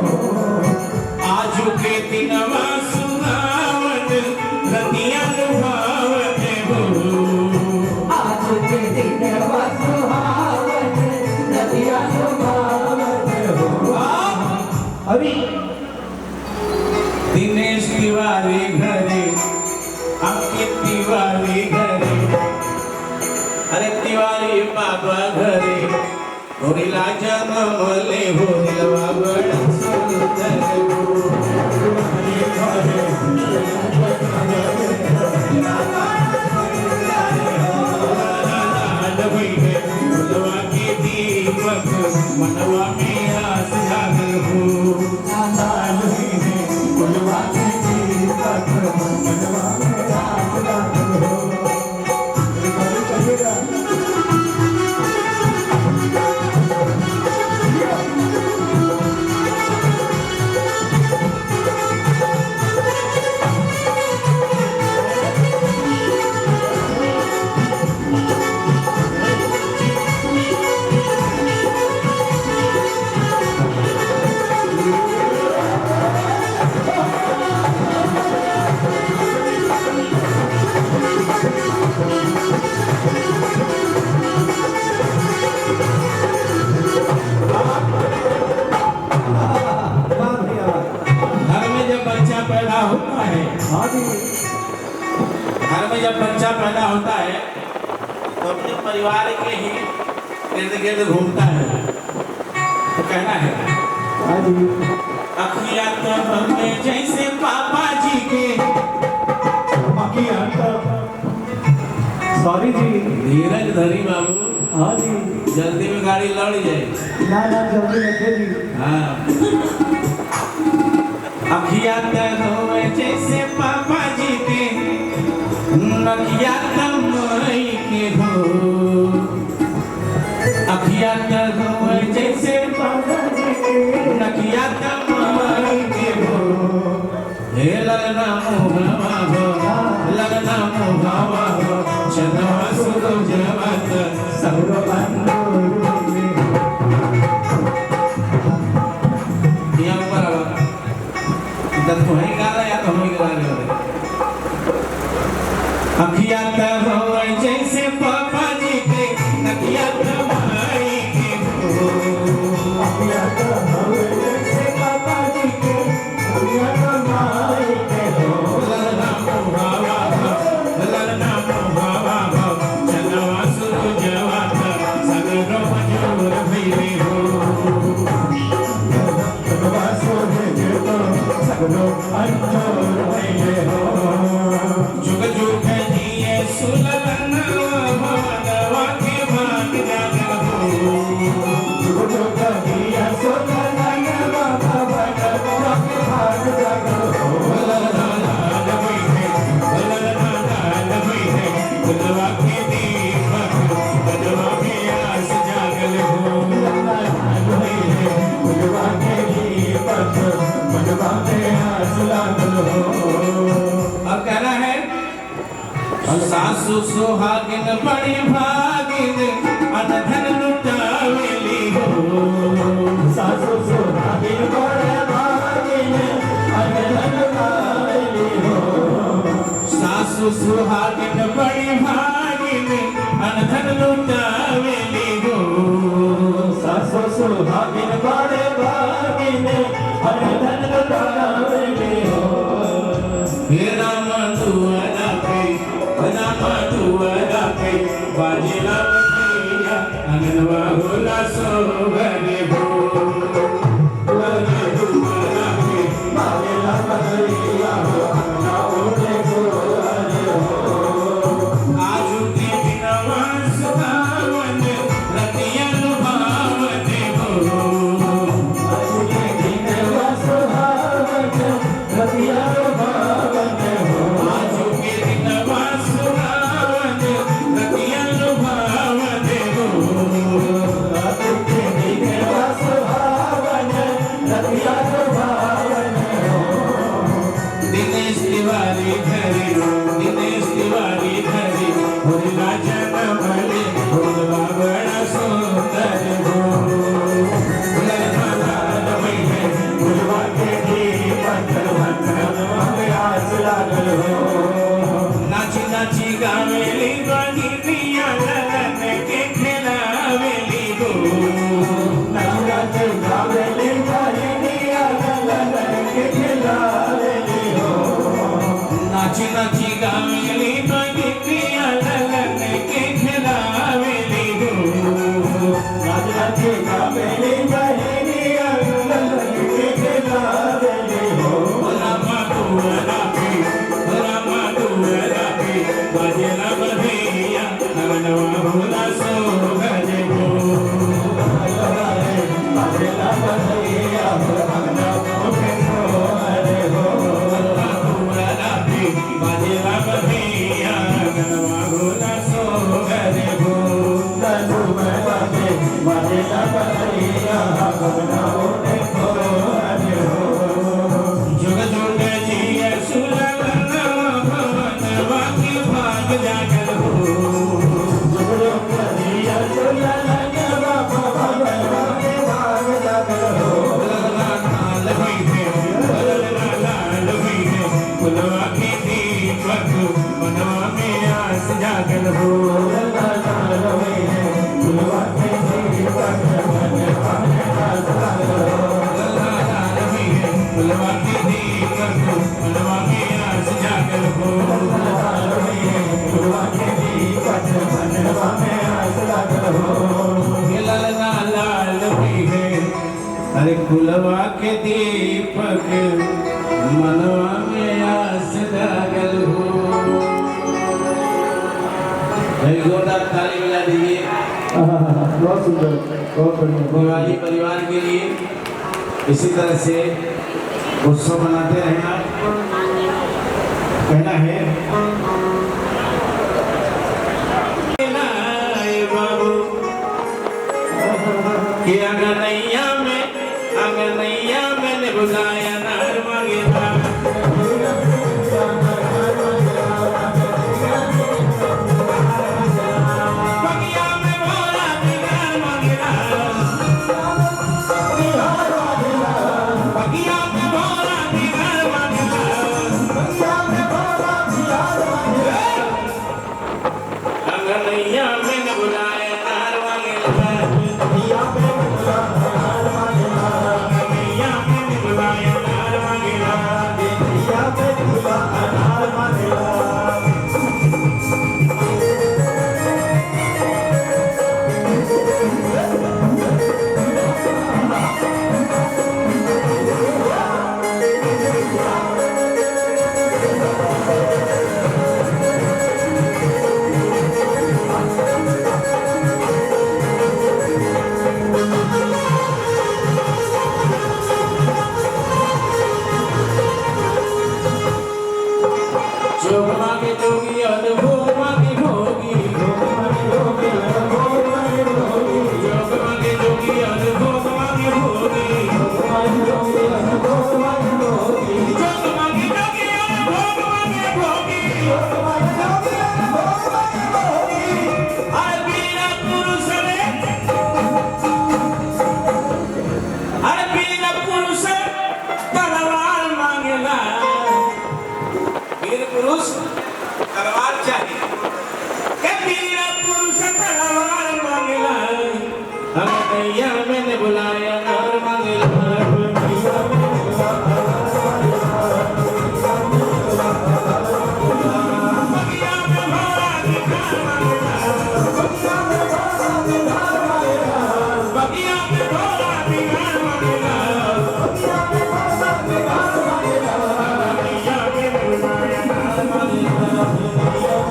आज के दिनवा सुहावन, रतिया भावन हो। आज के दिनवा सुहावन, रतिया भावन हो। अभी दिनेश तिवारी घरे, अंकित तिवारी घरे, अरे तिवारी बाबा घरे, होरिला जन्म ले होरिलवा बड़ा सुंदर हो। फुलवा के दीपक मनवा में आस लागल हो। फुलवा के दीपक मनवा में आस लागल हो। घर में जब बच्चा पैदा होता है तो अपने परिवार के ही इर्द गिर्द घूमता है। तो कहना है अखिया तो हमें जैसे पापा जी के, सॉरी जी, धीरज धरी बाबू। हाँ जी, जल्दी में गाड़ी लड़ जाए। ना ना जल्दी रखे जी। हाँ अखिया तरोए जैसे पापा जी के नकिया तमई के हो अखिया तरोए जैसे पापा जी के नकिया तमई के हो हे लगना मोहवा हो लगना मोहवा हो चंद्रमा सूरज जगत सौर बंधु यहाँ ऊपर इधर तो है गा रहा या तो हम ही गा रहे हो अखिया तरो जैसे पापा जी के नकिया तमाई के हो अखिया तरो जैसे पापा जी के नकिया तमाई के हो ललना मुहावा हो चंद्रमा सूरज जगत सगरो मजूर भइले हो जुग जुग जिए सुलगना भगवा के भाग जागल हो जुग जुग जिए सुलगना भगवा के भाग जागल हो ललना लाल बैठे गुलवा के दीपक बजवा के आस जागल हो ललना लाल बैठे गुलवा के दीपक बजवा के आस जागल हो। अब कहना है सासु सुहागिन बड़ी भागिन अनधन लुटावेली हो सासु सुहागिन बड़ी भागिन अनधन लुटावेली हो सासु सुहागिन बड़ी भागिन अनधन लुटावेली हो सासु सुहागिन बड़ी भागिन अनधन लुटावेली हो हे राम दुआरा पे बाजिला बतिया अंगनवा होला सोगरे हो लगे दुआरा पे बाजिला बतिया अंगनवा होला सोगरे हो आजू के दिनवा सुहावन रतिया लुभावते हो आजू के दिनवा सुहावन रतिया लुभावते हो आजू के दिनवा सुहावन रतिया लुभावते हो आजू के दिनवा सुहावन रतिया लुभावते हो दिनेश तिवारी घरी होला जन्म ले होला बड़ा सुंदर हो गुलवा के दीपक बनवा में आस लागल हो नाची नाची गावेली बनी पिया ललन के खेलावेली हो नाची नाची गावेली बनी पिया ललन के खेलावेली हो नाची नाची गावेली बनी पिया ललन के खेलावेली हो नाची नाची गावेली बनी पिया ललन के खेलावेली हो रामा दुआरा पे बाजेला बधिया नवनवा होला सोगरे हो बाजेला बधिया नवनवा सोगरे हो दुआरा पे बाजेला बधिया नवनवा होला सोगरे हो दुआरा पे बाजेला बधिया नवनवा सोगरे हो जुग जुग जिए सुलगना भगवा के भाग जागल हो जुग जुग जिए सुलगना भगवा के भाग जागल हो ललना लाल बैठे गुलवा के दीपक बनवा में आस जागल हो ललना लाल बैठे गुलवा के दीपक बनवा में आस जागल हो ललना लाल बैठे गुलवा के दीपक बनवा में आस जागल हो ललना लाल बैठे गुलवा के दीपक बनवा में आस जागल हो ललना लाल बैठे अरे गुलवा के दीपक मनवा में आस जागल हो। जोरदार ताली मिला दीजिए बहुत सुंदर, बहुत बढ़िया। गोवाली परिवार के लिए इसी तरह से उत्सव मनाते रहे आप। कहना है बाबू कि अगनैया में बुलाया नार मांगेला बगिया में भोला बिगाड़ मांगेला बगिया में भोला बिगाड़ मांगेला अगनैया में बुलाया नार मांगेला अगनैया में बुलाया नार मांगेला जोग मांगे जोगी और भोग मांगे भोगी जोग मांगे जोगी और भोग मांगे भोगी जोग मांगे जोगी और भोग मांगे भोगी जोग मांगे जोगी और भोग मांगे भोगी जोग मांगे जोगी और भोग मांगे भोगी जोग मांगे जोगी और भोग मांगे भोगी हर वीर पुरुष तलवार मांगेला वीर पुरुष तलवार चाहिए के वीर पुरुष तलवार मांगेला अगनैया में बुलाया नार मांगेला बगिया में भोला बिगाड़ मांगेला बगिया में भोला बिगाड़ मांगेला अगनैया में बुलाया नार मांगेला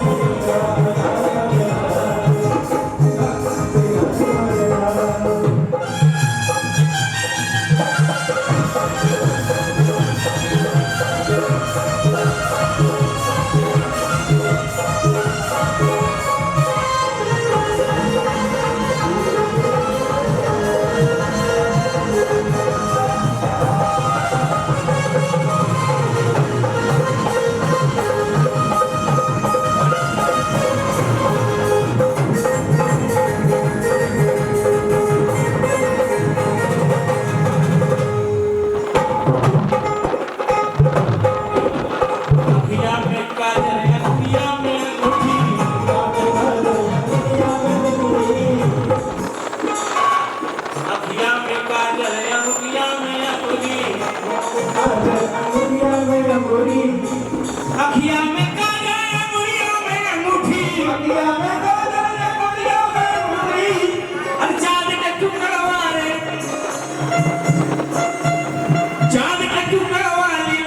अखिया में काजल अखिया में अंगूठी अखिया में काजल अखिया में अंगूठी अखिया में काजल अखिया में अंगूठी और चांद का टुकड़ा वाले चांद का टुकड़ा वाले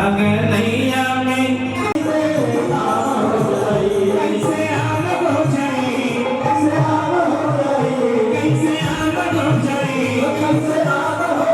अगनैया में कैसे आग हो जाए कैसे आग हो जाए कैसे आग हो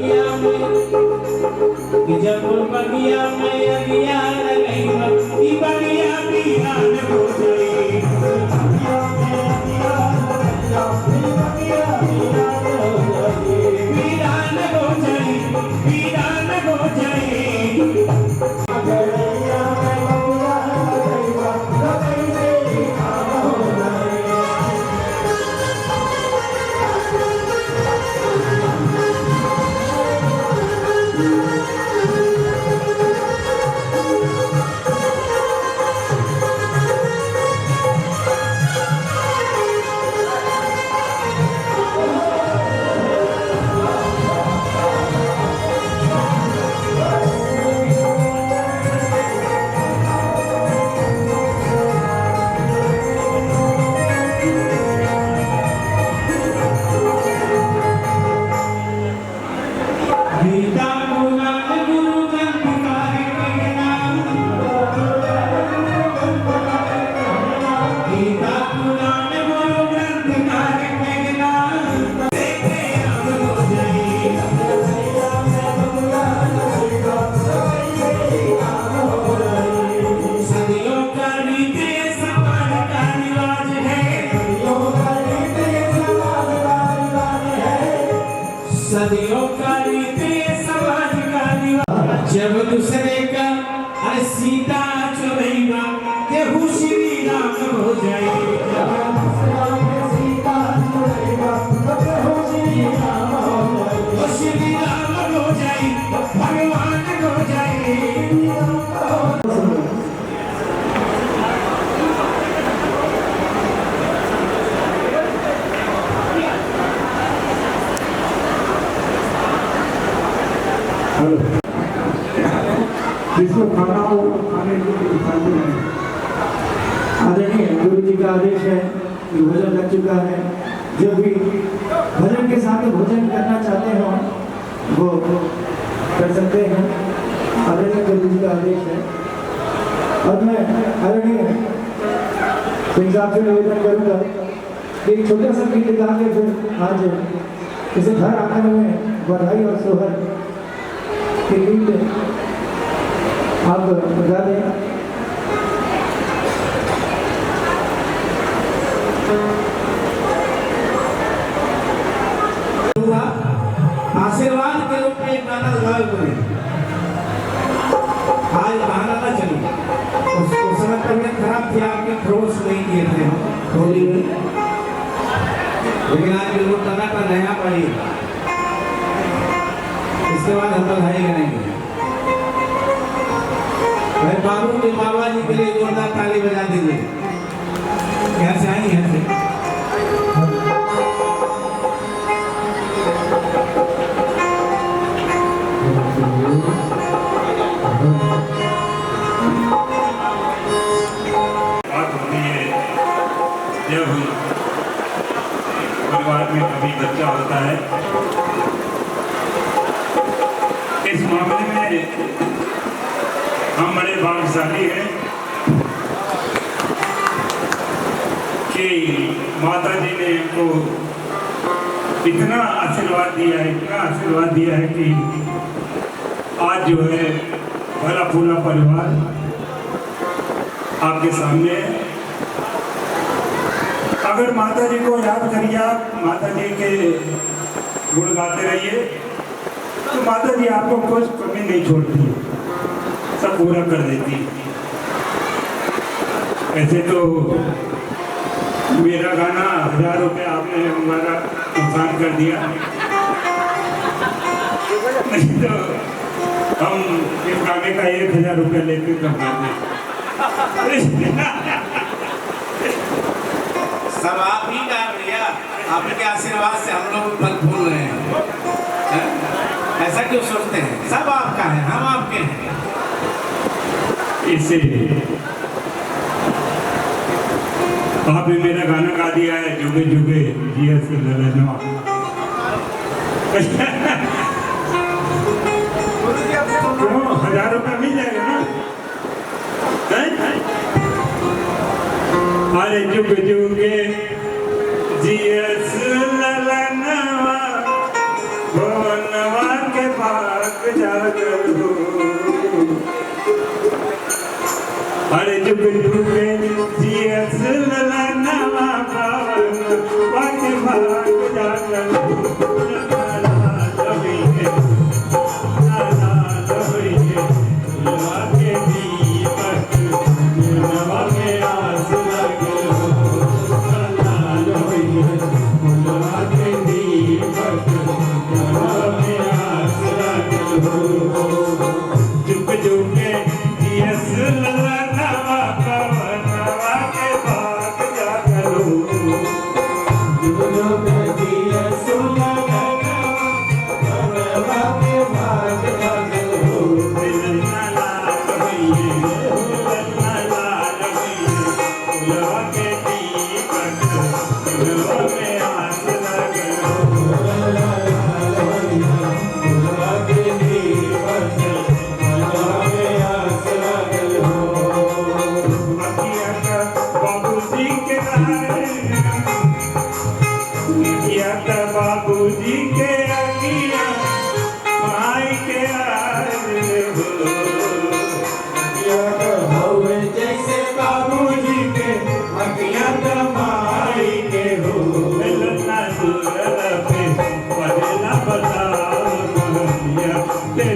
बगिया में कि जब बगिया में अगिया लगई कि बगिया वीरान हो जाई वीरान हो जाई वीरान हो जाई गीता पुराण गुरु ग्रंथ के नाम गीता पुराण गुरु ग्रंथ के नाम देखे हम हो जाई सदियों का रीति समाज का रिवाज है सदियों का रीति समाज का रिवाज जब दूसरे का अरे सीता चुरैया केहू श्री राम हो जाए श्री राम हो जाए भगवान हो जाए जिसको खाना हो खाने के लिए खाते हैं। आदरणीय गुरु जी का आदेश है कि भोजन लग चुका है। जो भी भजन के साथ भोजन करना चाहते हो वो कर सकते हैं। आदरणीय गुरु जी का आदेश है और मैं आदरणीय सिंह साहब से निवेदन करूँगा कि एक छोटा सा गीत गा के फिर आज इसे घर आंगन में बधाई और सोहर के गीत आप बता दें। आशीर्वाद के रूप में एक गाना गाओ करें आज बहाना ना चलो उस समय तबियत खराब थी आपके फ्रोस नहीं किए थे होली में लेकिन आज बिल्कुल टनाटन नया पाई इसके बाद हम बधाई करेंगे भाई बाबू के बाबा जी के लिए जोरदार ताली बजा दीजिए यहाँ से आई यहाँ से बात होती है जब परिवार में कभी बच्चा होता है। इस मामले में हम बड़े भाग्यशाली हैं कि माता जी ने इनको इतना आशीर्वाद दिया है कि आज जो है भला पूरा परिवार आपके सामने है। अगर माता जी को याद करिए, आप माता जी के गुण गाते रहिए तो माता जी आपको कुछ कमी नहीं छोड़ती, सब पूरा कर देती। ऐसे तो मेरा गाना 1000 रुपये आपने हमारा नुकसान कर दिया, नहीं तो हम इस गाने का 1000 रुपये लेते कब करते। सब आप ही का भैया, आपके आशीर्वाद से हम लोग फल फूल रहे हैं। ऐसा क्यों सोचते हैं? सब आपका है, हम आपके हैं। इससे आपने मेरा गाना गा दिया है, जुगे जुगे जिया से ललनवा। क्यों 1000 रुपये मिल जाएगा ना? अरे जुग जुगे जिया से ललनवा, भुवनवा के जागो अरे जुग जुगे जियस ललनवा पावन वाके भाग जागो बाबूजी के अगिया माई के जैसे बाबूजी के अगिया माई के हो मिलना दूर पे पहला बताओ कहलिया ते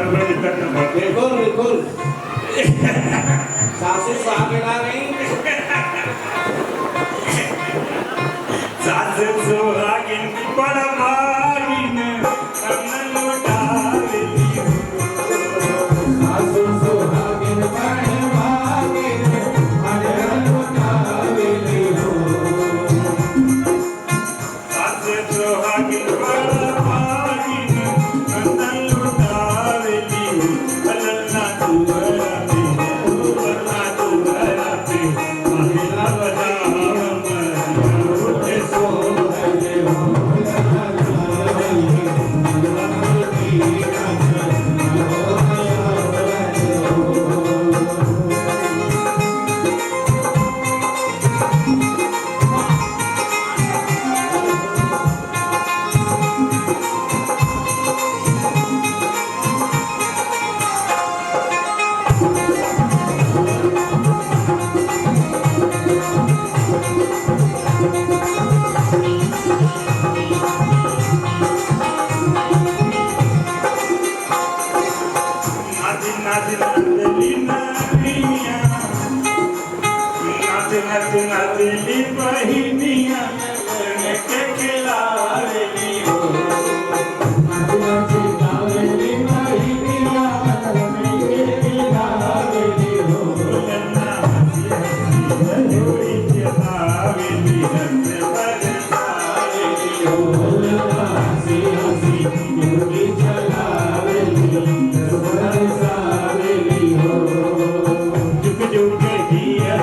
बिल्कुल बिल्कुल सासू सुहागिन आ गई सासू सुहागिन बड़ा भागिन लुटावेली सासू सुहागिन बड़ा भागिन लुटावेली सासू सुहागिन बड़ा भागिन लुटावेली अल्लाह तुअरा पे अल्लाह तुअरा पे महिला बजा नदली बहिनिया के खिलावेली हो नदली बहिनिया के खिलावेली हो होली चलावेली हंस बरसावेली हो हंसी हंसी होली चलावेली हंस बरसावेली हो जुग जुग जिया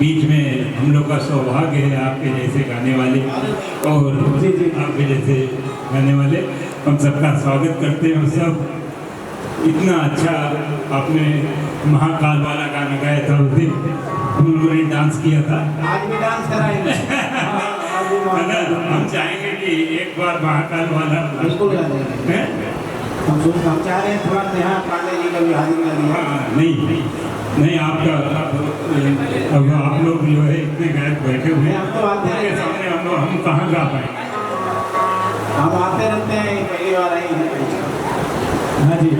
बीच में हम लोग का सौभाग्य है आपके जैसे गाने वाले और आपके जैसे गाने वाले हम सबका स्वागत करते हैं। सब इतना अच्छा आपने महाकाल वाला गाना गाया था उस दिन, हम लोगों ने डांस किया था। आज भी डांस कराएंगे। है ना? हम चाहेंगे कि एक बार महाकाल वाला बिल्कुल गा देंगे। हैं? हम चाह रहे हैं थोड़ा नेहा पांडे जी का भी हाजिर कर दिया। हाँ, नहीं आपका अब आप लोग जो है इतने गायक बैठे हुए हैं, हम तो आते उनके हैं। सामने हम कहाँ गा पाएंगे। हम आते रहते हैं, पहली बार आई हैं। हाँ जी।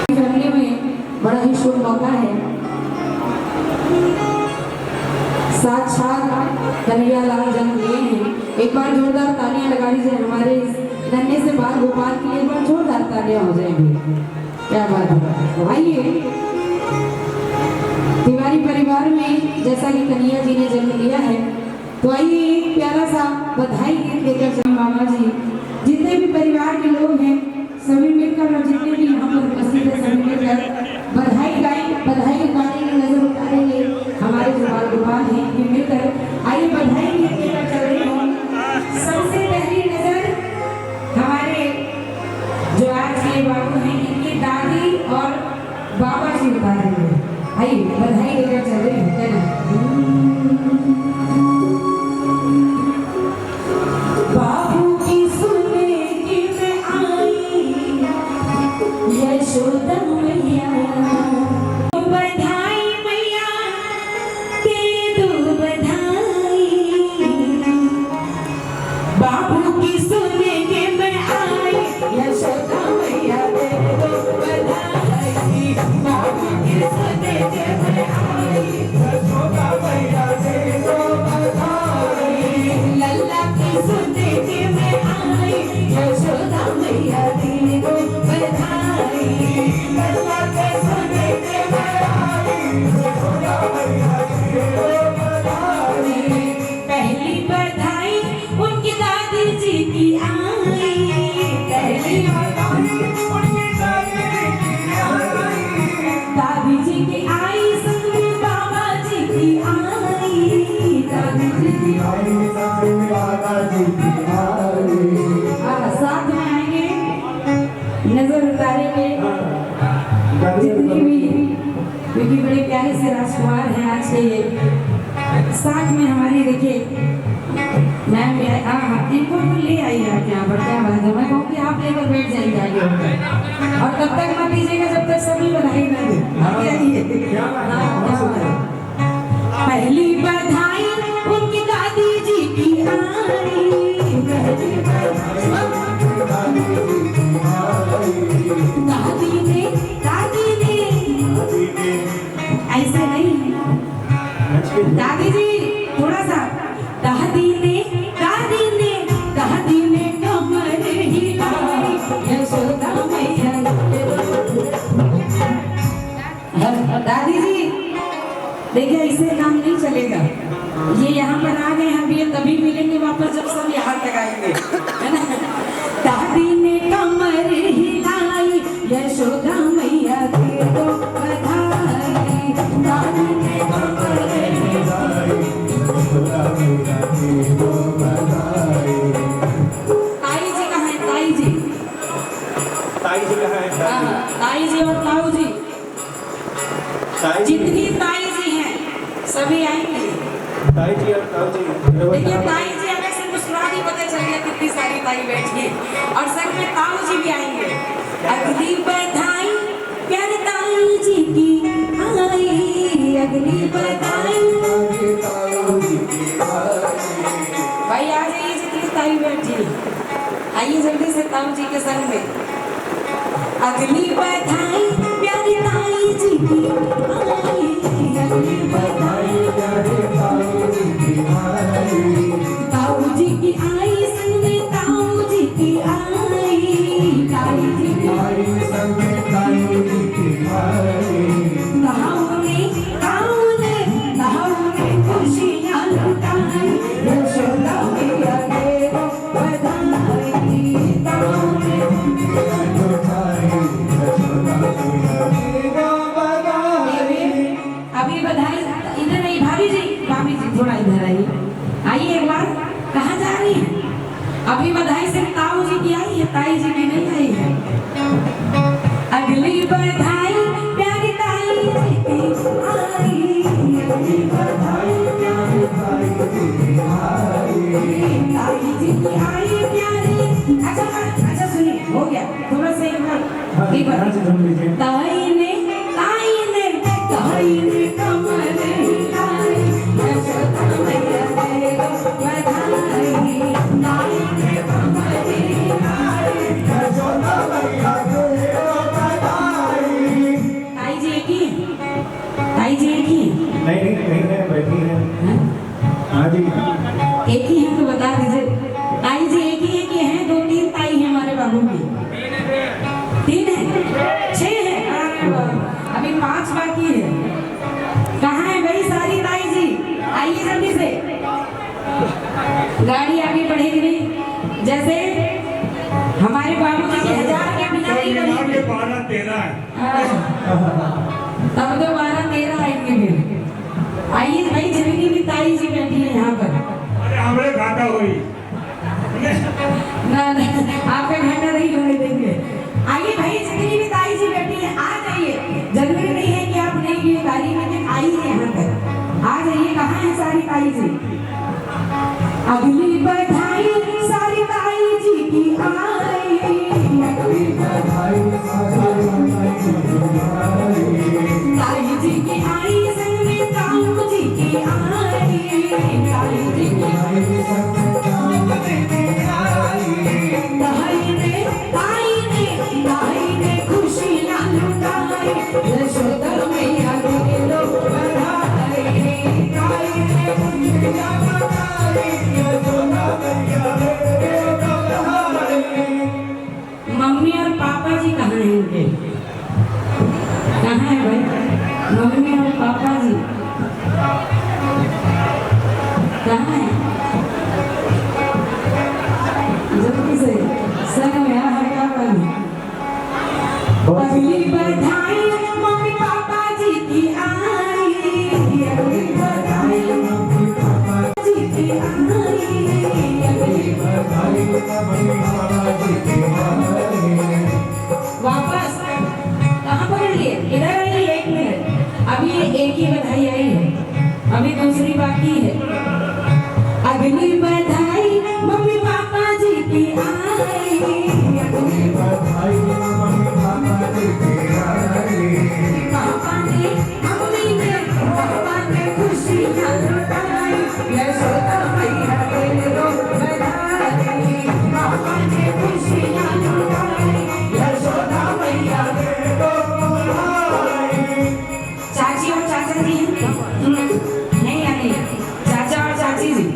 फैमिली में बड़ा ही शुभ मौका है। साक्षात कन्हैया लाल जन्म लिए हैं। एक बार जोरदार तालियां लगा दीजिए हमारे इस नन्हे से बाल गोपाल के लिए। एक बार जोरदार तालियां हो जाएंगी। क्या बात है। आइए, तिवारी परिवार में जैसा कि कन्हैया जी ने जन्म लिया है, तो आइए एक प्यारा सा बधाई गीत लेकर चले। मामा जी, जितने भी परिवार के लोग हैं सभी मिलकर और जितने भी यहाँ पर उपस्थित है सभी मिलकर बधाई गाएं। बधाई के गाने की नजर उतारेंगे हमारे जो बाल गोपाल हैं, ये मिलकर आइए बधाई गीत लेकर चल रहे हो। सबसे पहली नजर हमारे जो आज के बाबू हैं इनकी दादी और बाबा जी बता रहे हैं। आइए बधाई लेकर चल रहे हैं, है ना। बाबू की सुने की मैं आई यशोदा मैया, बधाई मैया दे दो बधाई। बाबू की सुने के मैं आई यशोदा मैया दे दो बधाई। बाबू की सुने के मैं आई यशोदा मैया दे दो बधाई। लल्ला की सुने के मैं आई यशोदा मैया दे दो बधाई। लल्ला के सुने के मैं आई यशोदा मैया दे दो बधाई। पहली बधाई उनकी दादी जी की आई। पहली बधाई उनकी दादी जी की आई। दादी जी की आई संग में बाबा जी की आई। दादी जी की आई संग में बाबा जी की आई। साथ में आएंगे, नजर उतारेंगे जितनी भी, क्योंकि बड़े प्यारे से राजकुमार हैं आज के ये। साथ में हमारी देखिए मैम भी आए। हाँ, इनको तो ले आइए आप यहाँ पर। क्या बात है, मैं कहूँ कि आप लेकर बैठ जाइए आगे होकर, और तब तक मत दीजिएगा जब तक सभी बधाई न दें। आगे आइए। पहली बधाई उनकी दादी जी की आई। दादी ने ऐसे नहीं, दादी जी थोड़ा सा। दादी ने कमर हिलाई यशोदा मैया। दादी जी देखिए, इससे काम नहीं चलेगा। ये यहाँ पर आ गए, हम ये तभी मिलेंगे वापस जब सब यहाँ तक आएंगे, है ना। दादी ने कमर हिलाई यशोदा मैया दे दो बधाई। दादी ने कमर हिलाई यशोदा मैया दे दो बधाई। ताई जी कहाँ है? ताई जी, ताई जी कहाँ है? ताई जी और ताऊ जी, जितनी ताई जी हैं सभी आएंगे। ताई जी और ताऊ जी। देखिए ताई जी अगर से मुस्कुरा दी, पता चल गया कितनी सारी ताई बैठी है, और संग में ताऊ जी भी आएंगे। अगली बधाई प्यारी ताई जी की आई। अगली बधाई भाई आ जाइए जितनी ताई बैठी है, आइए जल्दी से ताऊ जी के संग में। अगली बधाई प्यारी ताई जी की आई। अगली बधाई प्यारी ताई जी की आई। ताऊ जी की आई संग में ताऊ जी की आई। ताई जी की आई संग में ताऊ जी की आई। ताऊ ने अभी बधाई इधर नहीं, भाभी जी थोड़ा इधर आइए, आइए एक बार। कहाँ जा रही है? अभी बधाई सिर्फ ताऊ जी की आई है, ताई जी की नहीं आई है। अगली बधाई प्यारी ताई जी की आई, अगली बधाई प्यारी ताई जी की आई, ताई जी की आई प्यारी। अच्छा सुनिए, हो गया थोड़ा सा एक बार ताई ने कमर हिलाई, यशोदा मैया दे दो बधाई, ताई ने कमर हिलाई, यशोदा मैया दे दो बधाई। ताई जी एक ही नहीं है, बैठी है। हाँ जी, एक ही है तो बता दीजिए। ताई जी एक ही है, 2-3 ताई है हमारे बाबू की? 3 है, 6 है। अरे वाह, अभी 5 बाकी है। कहाँ है भाई सारी ताई जी? आइए जल्दी से, गाड़ी आगे बढ़ेगी नहीं। जैसे हमारे बाबू जी के 1000 के बिना नहीं बढ़ेगी। 12-13 है। तब तो 12-13 आएंगे फिर। आइए भाई, जितनी भी ताई जी बैठी है यहाँ पर। अरे हमरे घाटा हुई ना आपका घाटा नहीं होने देंगे। आइए भाई, जितनी भी ताई जी बैठी है आ जाइए। जरूरी नहीं है कि आप नहीं की गाड़ी में आई है, यहाँ पर आ जाइए। कहाँ है सारी ताई जी? अगली बधाई सारी ताई जी की आई, अगली बधाई ताई जी की आई, संग में ताऊ जी की आई, ताई जी की आई, संग में ताऊ जी की आई। ताई ने खुशियाँ लुटाई, यशोदा मैया दे दो बधाई, ताई ने खुशियाँ लुटाई, यशोदा मैया दे दो बधाई। मम्मी और पापा जी कहाँ हैं इनके? कहाँ है भाई मम्मी और पापा जी? कहाँ है? जल्दी से संग में है क्या बनी? अगली बधाई मम्मी पापा जी की आई, अगली बधाई मम्मी पापा जी की आई, अगली बधाई मम्मी पापा जी की आई। वापस कहाँ पकड़ लिए? इधर आइए, 1 मिनट। अभी ये एक ही बधाई आई है, अभी दूसरी बाकी है। अगली बधाई मम्मी पापा जी की आई, अगली बधाई मम्मी पापा जी की आई। पापा ने खुशियाँ लुटाई, यशोदा मैया दे दो बधाई, पापा ने खुशियाँ लुटाई, यशोदा मैया दे दो बधाई। चाची और चाचा जी नहीं आने, चाचा और चाची जी,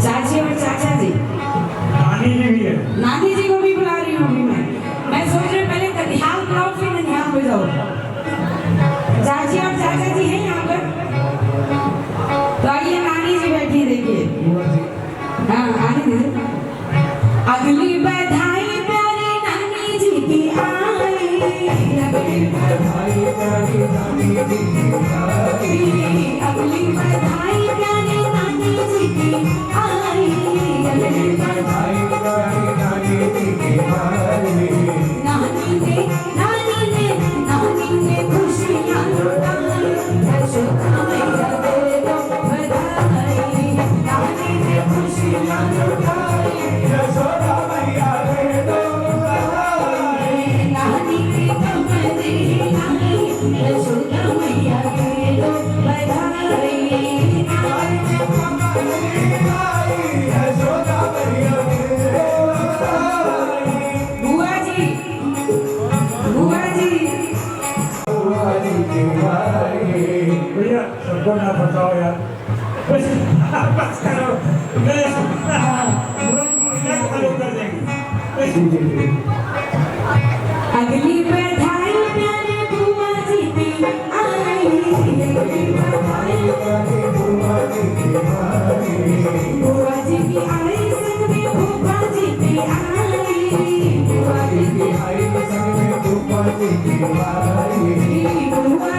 चाची और चाचा जी, नानी जी भी है। नानी जी को भी बुला रही हूँ मैं सोच रही पहले कटिहार बुलाओ फिर ननिहाल पे जाओ। चाची और चाचा जी हैं यहाँ पर, तो आइए नानी जी बैठी देखिए। हाँ आने दीजिए। अगली बधाई प्यारी नानी जी की आई, अगली बधाई प्यारी नानी जी की आई, अगली बधाई प्यारी नानी जी की आई, अगली बधाई प्यारी नानी जी की आई। नानी ने खुशियाँ लुटाई, यशोदा मैया दे दो बधाई, नानी ने खुशियाँ लुटाई, यशोदा मैया दे दो बधाई। नानी की कमर हिलाई, यशोदा मैया दे दो बधाई, नानी की कमर हिलाई, यशोदा मैया दे दो बधाई। बुआ जी भैया सबको ना बताओ यार, बस करो, चालू कर देंगे। अगली बधाई प्यारी बुआ जी की आई, अगली बधाई प्यारी बुआ जी की आई, बुआ जी की आई संग में बुआ जी की आई, बुआ जी की आई संग में बुआ जी की आई, बुआ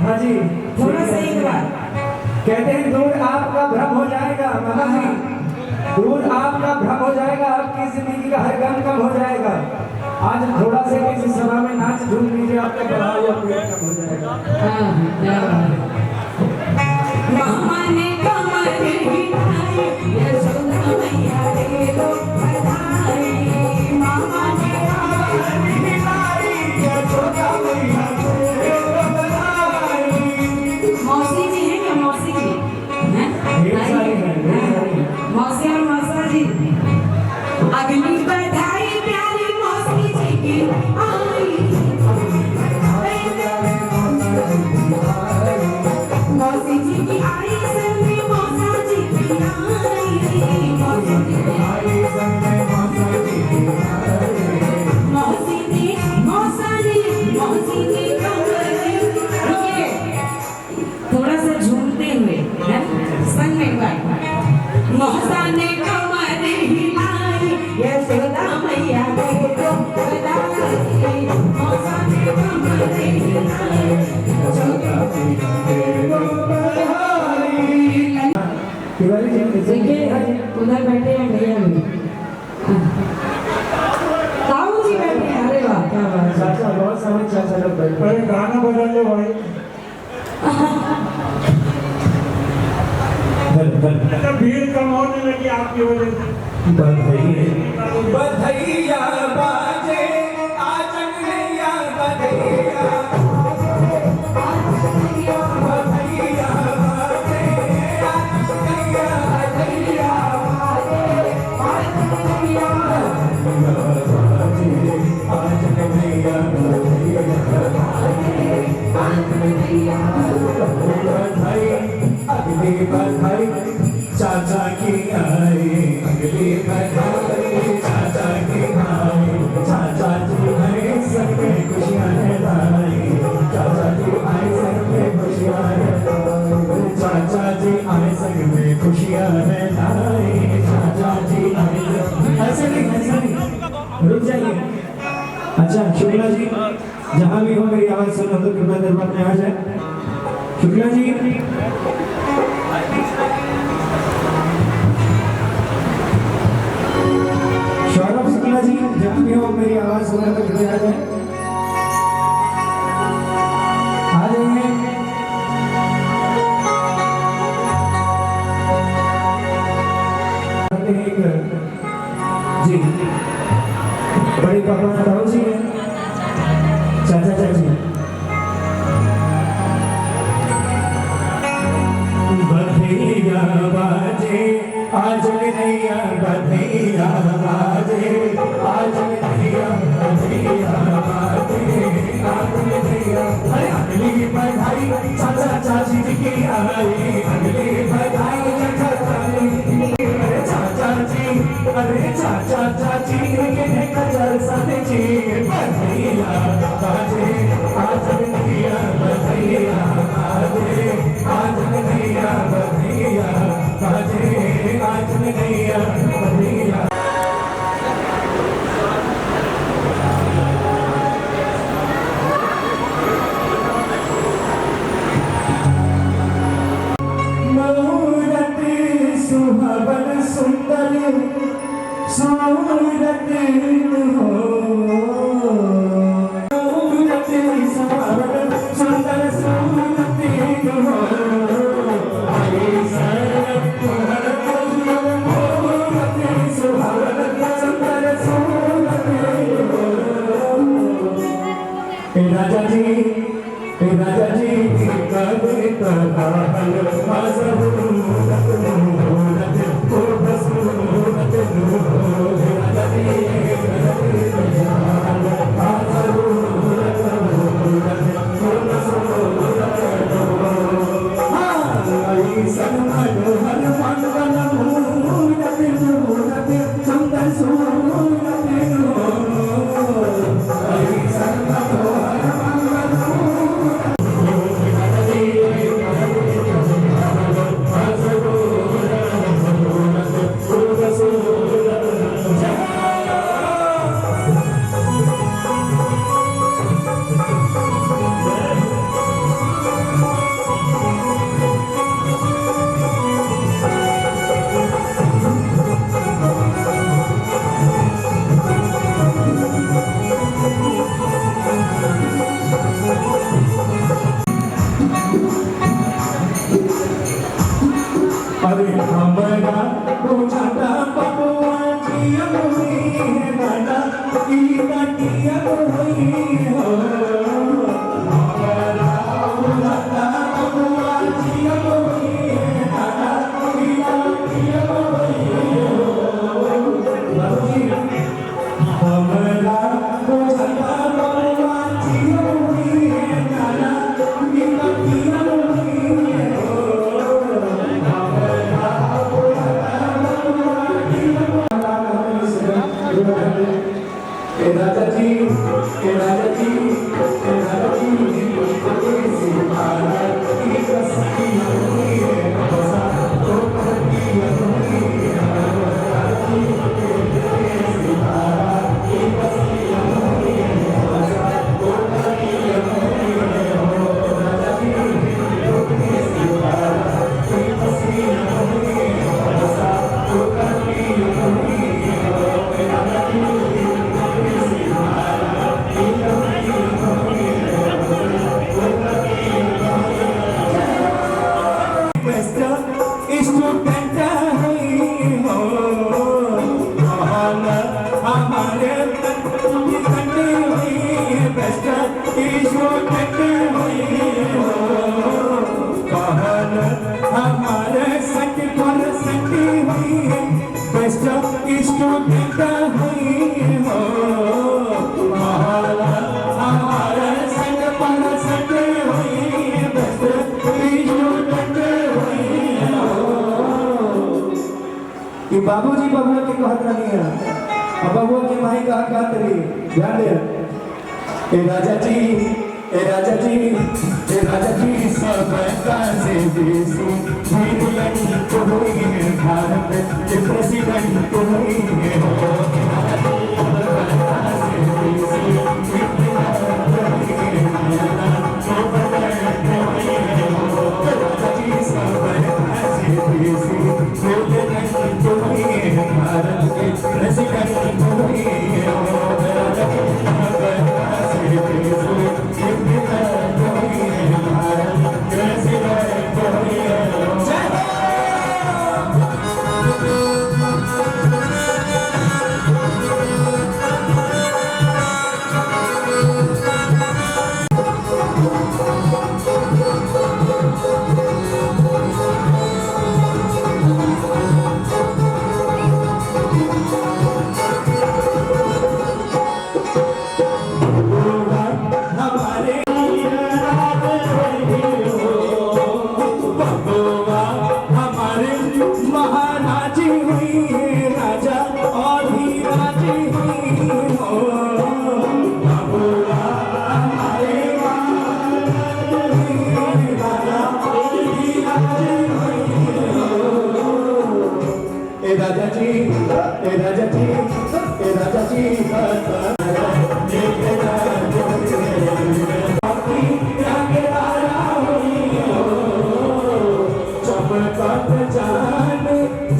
हाँ जी थोड़ा सा एक बार कहते हैं दूर आपका भ्रम हो जाएगा मामा जी, दूर आपका भ्रम हो जाएगा, आपकी जिंदगी का हर गम कम हो जाएगा। आज थोड़ा से किसी सभा में नाच झूम लीजिए, आपका बढ़ा हुआ पेट कम हो जाएगा। मामा ने कमर हिलाई, यशोदा मैया दे दो बधाई। मामा ने कमर हिलाई, यशोदा मैया दे दो बधाई। मौसी जी हैं क्या? मौसी जी मौसी और मौसा जी, अगली बधाई प्यारी मौसी जी की आई। मौसी जी की आई संग में मौसा जी की आई। मौसी जी की आई संग में मौसा जी की आई। मौसी जी मौसा जी मौसी जी कमर रुकिए, थोड़ा सा झूमते हुए है संग में गाए। मौसा ने कमर हिलाई, यशोदा मैया दे दो बधाई। मौसा ने कमर हिलाई, यशोदा मैया दे दो बधाई। तिवारी जी देखिए उधर बैठे हैं भैया भी, ताऊ जी बैठे हैं। अरे वाह क्या बात है। चाचा बहुत समय चाचा लोग बैठे। अरे गाना बजा लो भाई। भीड़ कम होने लगी आपकी वजह से। बधैया बाजे आजन नैया बधैया, बधैया बाजे आजन नैया बधैया, आजन नैया बधाई, अगली बधाई चाचा की आई, अगली बधाई चाचा की आई। चाचा जी आए संग में खुशियाँ है लाई, चाचा जी आए संग में खुशियाँ है लाई, चाचा जी आए संग में खुशियाँ है लाई, चाचा जी आए। ऐसे नहीं रुक जाइए। अच्छा शुक्ला जी जहाँ भी हो मेरी आवाज सुनो तो कृपया दरबार में आ जाए। शुक्ला जी सौरभ शुक्ला जी जहाँ भी हो मेरी आवाज सुनो तो कृपया आ जाए। आ जाइए। जी बड़ी पापा ताऊ जी हैं, चाचा चाची। बधैया बाजे आज नैया बधैया बाजे आज नैया बधैया बाजे आज नैया। अरे अगली बधाई चाचा चाची जी की आई, अगली बधाई चाचा चाची जी की। अरे चाचा जी अरे चाचा चाची के कचर साथे जी। बधैया बाजे आज नैया बधैया बाजे आज नैया बधैया बाजे आज नैया बधैया। मूरत सुहावन सुंदर सूरत हो, मूरत सुहावन सुंदर सूरत हो। आई सरत मूरत सुहावन सुंदर सूरत हो। राजा जी कभी तहाल आजब मूरत मूरत को बस मूरत राजा जी आजब मूरत मूरत को बस मूरत। आई सनमन हनुमान बन मूरत मूरत सुंदर सूरत हो। आई सनमन हनुमान बन बाबूजी बबुआ के कहत नहीं है और बबुआ के माई कहा कहत रही ध्यान दे ए राजा जी ए राजा जी ए राजा जी सब का से देसी भी दुल्हन को हुई है भारत के प्रेसिडेंट को हुई है हो राजा जी सब का से देसी भी दुल्हन को हुई है भारत के प्रेसिडेंट को हुई है हो राजा जी सब का से देसी भी दुल्हन को हुई है भारत के प्रेसिडेंट को हुई है हो राजा जी सब का से देसी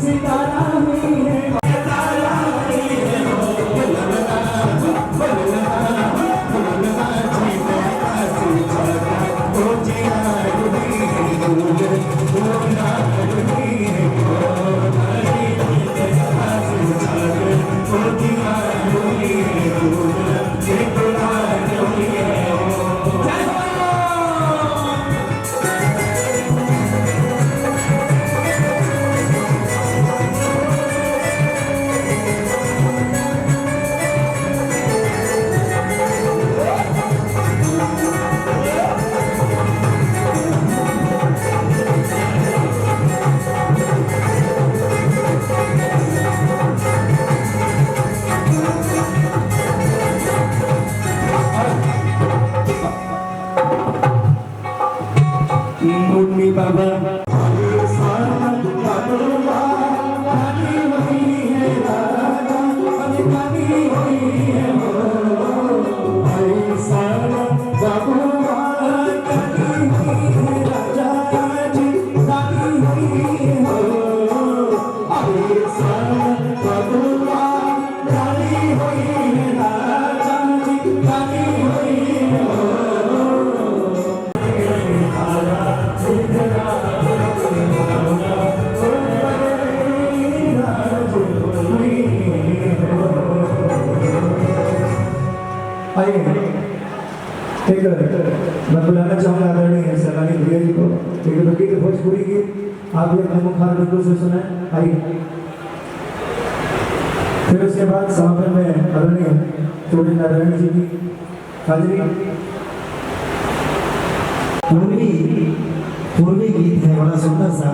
मैं बुलाना चाहूँगा आदरणीय सैलानी भैया जी को एक गीत भोजपुरी गीत आप भी अपने मुखार बिल्कुल से सुने आइए। फिर उसके बाद समापन में आदरणीय चोटी नारायण जी की हाजिरी। पूर्वी गीत है बड़ा सुंदर सा।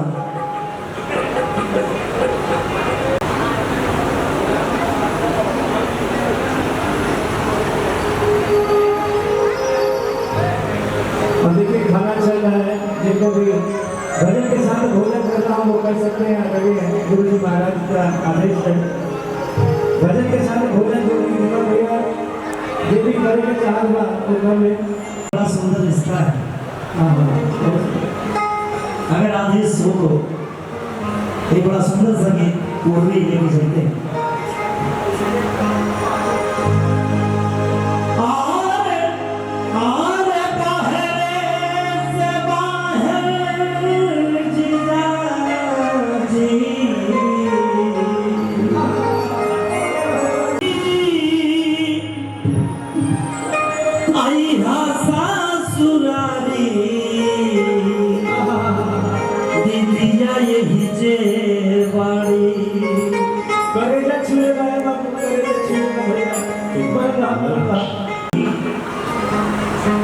देखिए खाना चल रहा है, जिनको भी भजन के साथ भोजन करना हो वो कर सकते हैं। अगर गुरु जी महाराज का आदेश है भजन के साथ भोजन जो भी दीपक भैया ये भी करने चाहूँगा तो कर ले। बड़ा सुंदर रिश्ता है। अगर आदेश हो तो एक बड़ा सुंदर सा गीत पूर्वी लेके चलते हैं।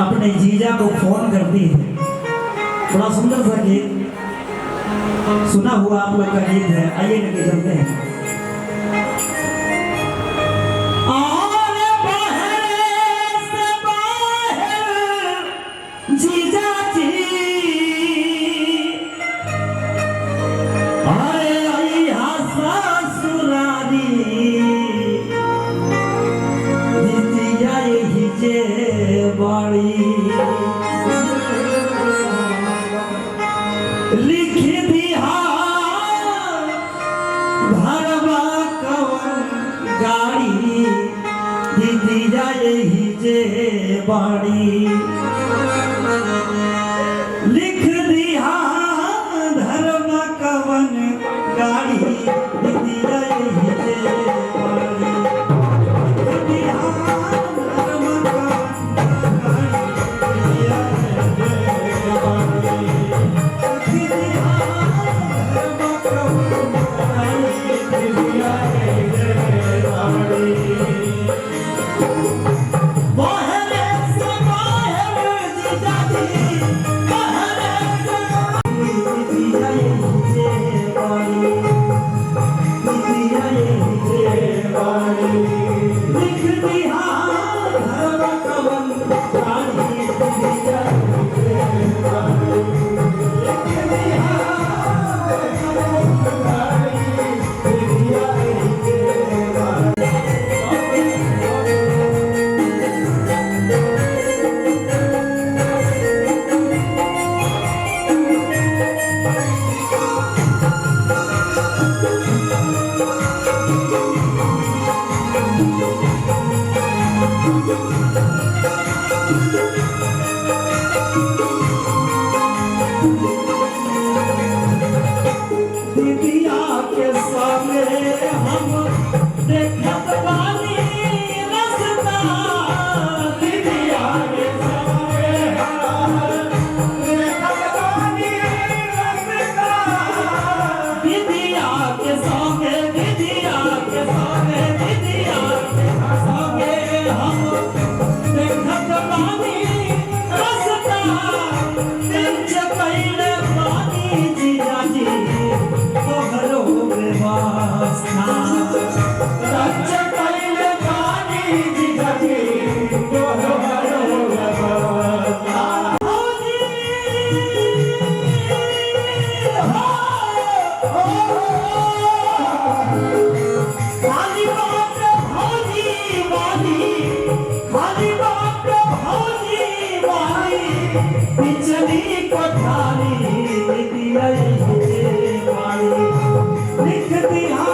अपने जीजा को फोन करती है। बड़ा सुंदर सा गीत सुना हुआ आप लोग का गीत है। आइए लेके चलते हैं। जीजा जी अरे आई ससुरारी दीदिया यही जे बाड़ी लिख दिया भरवा कवन गाड़ी दीदिया यही जे बाड़ी लिख दिया धर्म कवन गाड़ी दीदिया यही जे बाड़ी लिख दिया धर्म कवन गाड़ी दीदिया यही जे बाड़ी लिख दिया धर्म कवन गाड़ी दीदिया यही जे बाड़ी बाहरे से बाहर जीजा जी बाहरे से दीदिया यही जे बाड़ी दीदिया यही जे बाड़ी लिख दिया धर्म कवन गाड़ी दीदिया यही जे बाड़ी लिख दिया धर्म कवन गाड़ी दीदिया यही जे बाड़ी दीदिया के सामने हम देखत बानी रस्ता दीदिया के सामने हम देखत बानी रस्ता दीदिया के सामने दीदिया के सामने दीदिया के सामने हम देखत बानी रस्ता पंच पहले पानी जीजा जी तोहरो व्यवस्था पंच पहले पानी जीजा जी तोहरो व्यवस्था भौजी खाली बात भौजी वाली खाली बात भौजी वाली पिछली कोठारी दीदिया यही जे बाड़ी लिख दिया